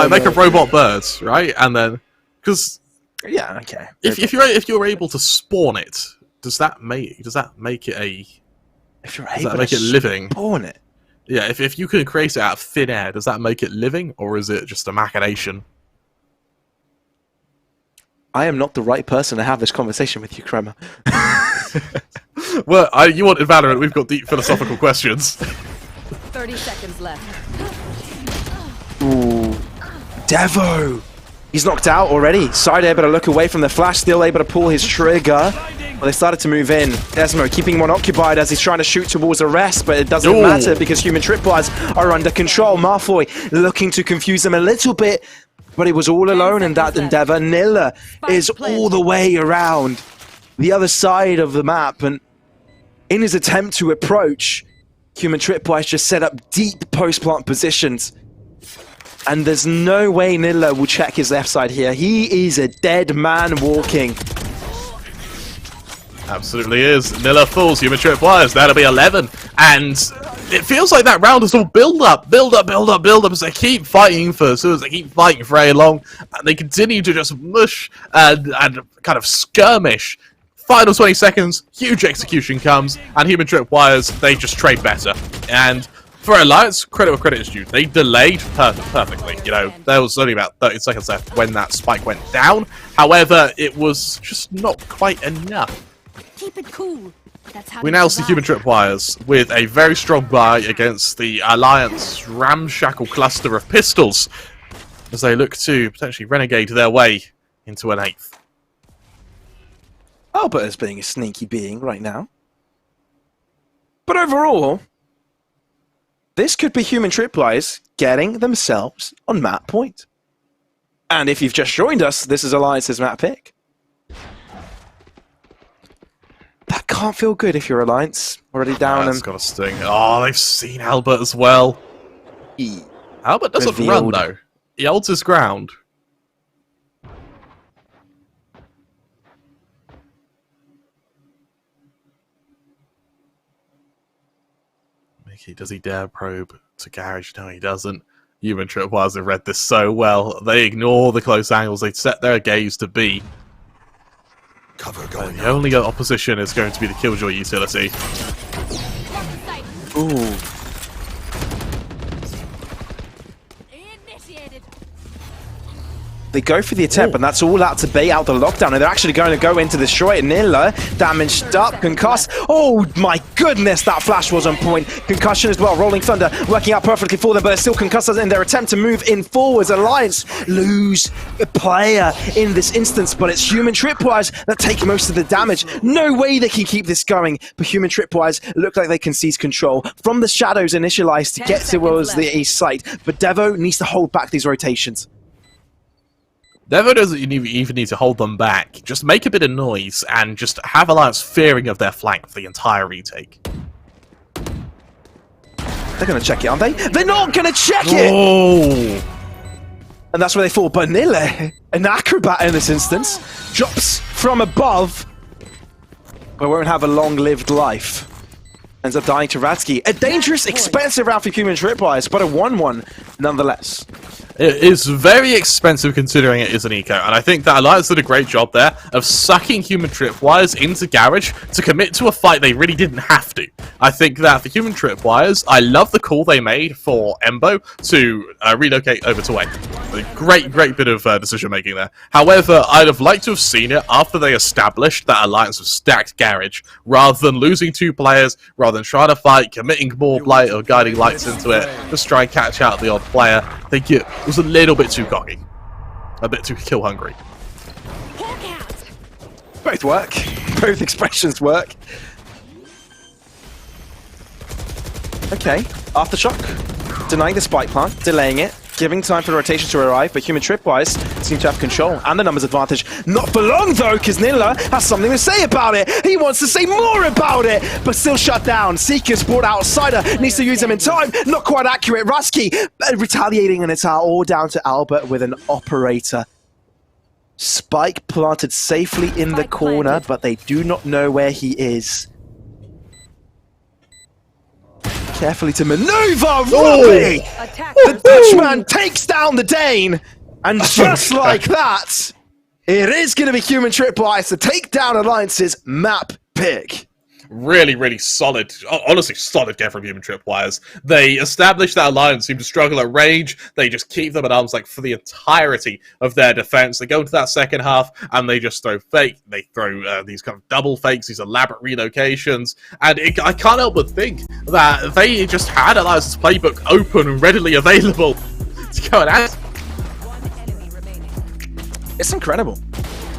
Make a robot bird, right? And then, because yeah, okay. If you're able to spawn it, does that make it a? If you're does able that make to it living? Spawn it. Yeah, if you can create it out of thin air, does that make it living, or is it just a machination? I am not the right person to have this conversation with you, Kremer. Well, you wanted Valorant, we've got deep philosophical questions. 30 seconds left. Ooh. Devo! He's knocked out already. Side able to look away from the flash, still able to pull his trigger. Well, they started to move in. Desmo keeping one occupied as he's trying to shoot towards a rest, but it doesn't matter because human Tripwires are under control. Malfoy looking to confuse them a little bit, but he was all alone in that endeavor. Nilla is all the way around the other side of the map, and in his attempt to approach, human Tripwires just set up deep post-plant positions. And there's no way Nilla will check his left side here. He is a dead man walking. Absolutely is. Nilla falls, human Tripwires. That'll be 11. And it feels like that round is all build up as they keep fighting for Suez. They keep fighting for very long. And they continue to just mush and kind of skirmish. Final 20 seconds, huge execution comes, and human Tripwires, they just trade better. And for Alliance, credit where credit is due. They delayed perfectly. You know, there was only about 30 seconds left when that spike went down. However, it was just not quite enough. Keep it cool. That's how We now see human Tripwires with a very strong buy against the Alliance ramshackle cluster of pistols as they look to potentially renegade their way into an 8th. Albert is being a sneaky being right now. But overall, this could be human Tripwires getting themselves on map point. And if you've just joined us, this is Alliance's map pick. That can't feel good if you're Alliance. Already down. That's got a sting. Oh, they've seen Albert as well. Albert doesn't run, though. He holds his ground. Mickey, does he dare probe to garage? No, he doesn't. Human Tripwires have read this so well. They ignore the close angles. They set their gaze to B. Cover going. The only opposition is going to be the Killjoy utility. Ooh. Initiated. They go for the attempt, and that's all out to bait out the lockdown, and they're actually going to go in to destroy it. Nilla, damaged up, concussed. Oh my goodness, that flash was on point. Concussion as well, Rolling Thunder working out perfectly for them, but they're still concussed in their attempt to move in forwards. Alliance lose a player in this instance, but it's human Tripwires that take most of the damage. No way they can keep this going, but human Tripwires look like they can seize control from the shadows initialized to get towards the east side, but Devo needs to hold back these rotations. Devo doesn't even need to hold them back. Just make a bit of noise and just have Alliance fearing of their flank for the entire retake. They're going to check it, aren't they? They're not going to check it! Oh! And that's where they fall. But Nilla, an acrobat in this instance, drops from above, but won't have a long-lived life. ends up dying to Radsky. A dangerous, expensive round for Human Tripwires, but a 1-1 nonetheless. It is very expensive considering it is an eco, and I think that Alliance did a great job there of sucking Human Tripwires into Garage to commit to a fight they really didn't have to. I think that for Human Tripwires, I love the call they made for Embo to relocate over to A. A great bit of decision making there. However, I'd have liked to have seen it after they established that Alliance was stacked Garage, rather than losing 2 players, rather than trying to fight, committing more light or guiding lights into it, just try and catch out the odd player. I think it was a little bit too cocky. A bit too kill hungry. Both work. Both expressions work. Okay, Aftershock. Denying the spike plant, delaying it, giving time for the rotation to arrive, but Human Tripwires seem to have control and the numbers advantage. Not for long though, because Nilla has something to say about it. He wants to say more about it, but still shut down. Seeker's brought outsider, needs to use him in time. Not quite accurate. Rusky retaliating, and it's all down to Albert with an operator. Spike planted safely in the corner, but they do not know where he is. Carefully to maneuver, Robbie! The Dutchman takes down the Dane, and just like that, it is going to be Human Tripwires to take down Alliance's map pick. Really solid, honestly solid game from Human Tripwires. They established that Alliance seemed to struggle at range. They just keep them at arm's length for the entirety of their defense. They go into that second half and they just throw fake. They throw these kind of double fakes, these elaborate relocations. And I can't help but think that they just had Alliance's playbook open and readily available to go and add. It's incredible.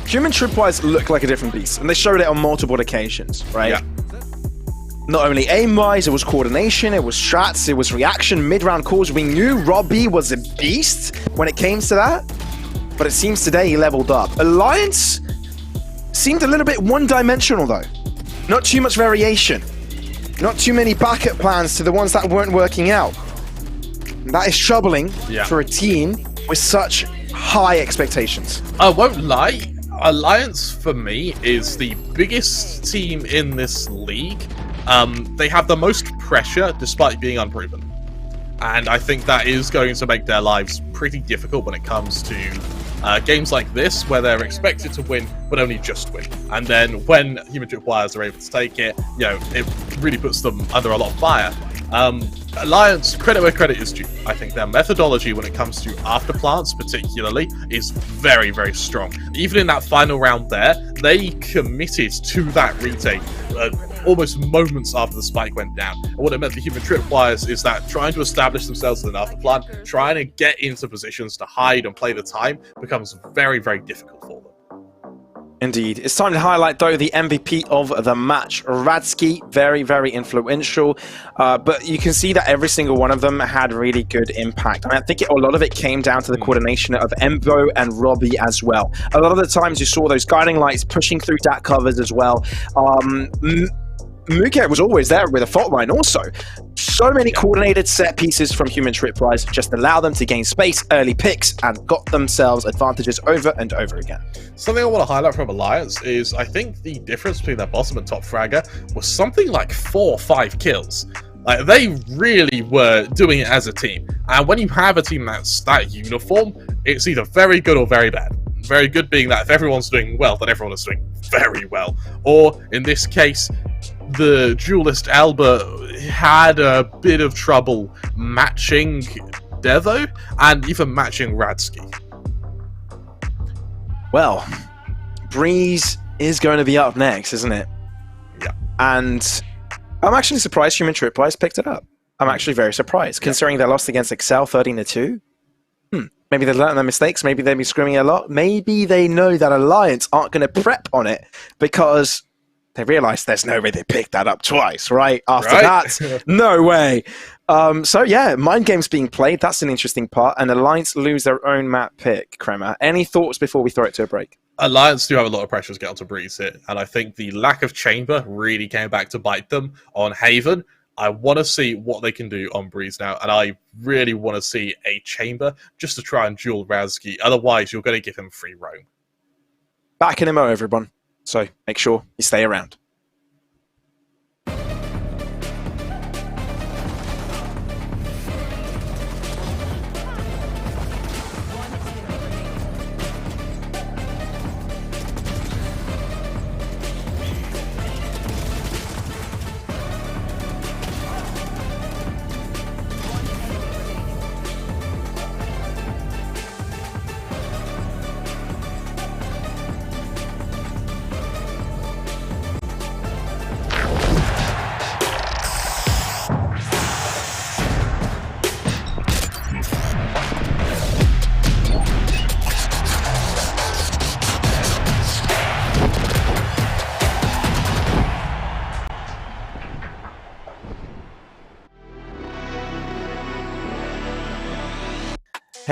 Human Tripwires look like a different beast, and they showed it on multiple occasions, right? Yeah. Not only aim-wise, it was coordination, it was strats, it was reaction, mid-round calls. We knew Robbie was a beast when it came to that, but it seems today he leveled up. Alliance seemed a little bit one-dimensional, though. Not too much variation. Not too many backup plans to the ones that weren't working out. And that is troubling for a team with such high expectations. I won't lie. Alliance, for me, is the biggest team in this league. They have the most pressure, despite being unproven. And I think that is going to make their lives pretty difficult when it comes to games like this, where they're expected to win, but only just win. And then when Human Tripwires are able to take it, you know, it really puts them under a lot of fire. Alliance, credit where credit is due. I think their methodology when it comes to afterplants particularly is very strong. Even in that final round there, they committed to that retake almost moments after the spike went down. And what it meant for Human Tripwires is that trying to establish themselves as an afterplant, trying to get into positions to hide and play the time becomes very difficult for them. Indeed. It's time to highlight, though, the MVP of the match. Radsky, very influential. But you can see that every single one of them had really good impact. I think a lot of it came down to the coordination of Embo and Robbie as well. A lot of the times you saw those guiding lights pushing through DAC covers as well. Muke was always there with a fault line also. So many coordinated set pieces from Human Tripwires just allow them to gain space, early picks, and got themselves advantages over and over again. Something I want to highlight from Alliance is I think the difference between their bottom and top fragger was something like 4 or 5 kills. Like, they really were doing it as a team. And when you have a team that's that uniform, it's either very good or very bad. Very good being that if everyone's doing well, then everyone is doing very well. Or, in this case, the duelist Albert had a bit of trouble matching Devo and even matching Radsky. Well, Breeze is going to be up next, isn't it? Yeah. And I'm actually surprised Human Tripwires picked it up. I'm actually very surprised, considering they lost against Excel 13-2. Maybe they learned their mistakes. Maybe they've been screaming a lot. Maybe they know that Alliance aren't going to prep on it because they realize there's no way they picked that up twice, right? After that, no way. So yeah, mind games being played. That's an interesting part. And Alliance lose their own map pick, Kremer. Any thoughts before we throw it to a break? Alliance do have a lot of pressure to get onto Breeze here. And I think the lack of chamber really came back to bite them on Haven. I want to see what they can do on Breeze now, and I really want to see a chamber just to try and duel Radsky. Otherwise, you're going to give him free roam. Back in MO, everyone. So make sure you stay around.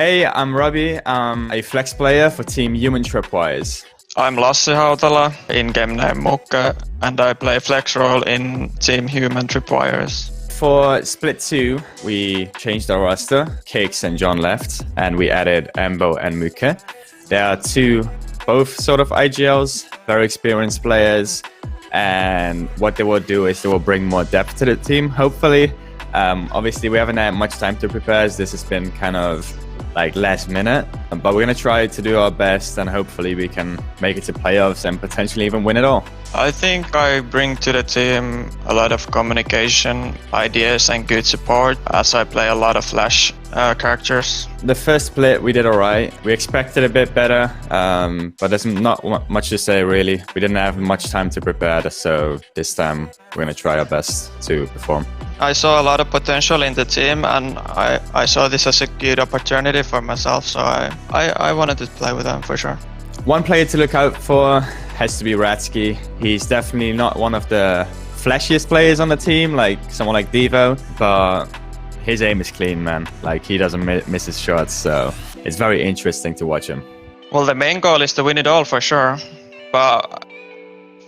Hey, I'm Robbie. I'm a flex player for Team Human Tripwires. I'm Lassi Hautala, in-game name Mukke, and I play flex role in Team Human Tripwires. For Split 2, we changed our roster. Cakes and John left, and we added Ambo and Mukke. There are two, both sort of IGLs, very experienced players, and what they will do is they will bring more depth to the team, hopefully. Obviously, we haven't had much time to prepare, as this has been kind of like last minute, but we're gonna try to do our best and hopefully we can make it to playoffs and potentially even win it all. I think I bring to the team a lot of communication, ideas and good support, as I play a lot of Flash characters. The first split we did alright. We expected a bit better, but there's not much to say really. We didn't have much time to prepare, so this time we're gonna try our best to perform. I saw a lot of potential in the team, and I saw this as a good opportunity for myself, so I wanted to play with them for sure. One player to look out for has to be Ratsky. He's definitely not one of the flashiest players on the team, like someone like Devo, but his aim is clean, man. Like, he doesn't miss his shots, so it's very interesting to watch him. Well, the main goal is to win it all for sure, but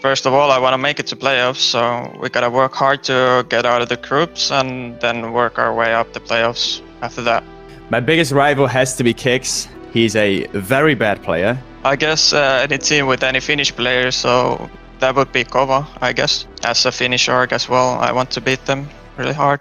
first of all, I want to make it to playoffs, so we gotta work hard to get out of the groups and then work our way up the playoffs after that. My biggest rival has to be Kix. He's a very bad player. I guess any team with any Finnish players, so that would be Kova, I guess. As a Finnish org as well, I want to beat them really hard.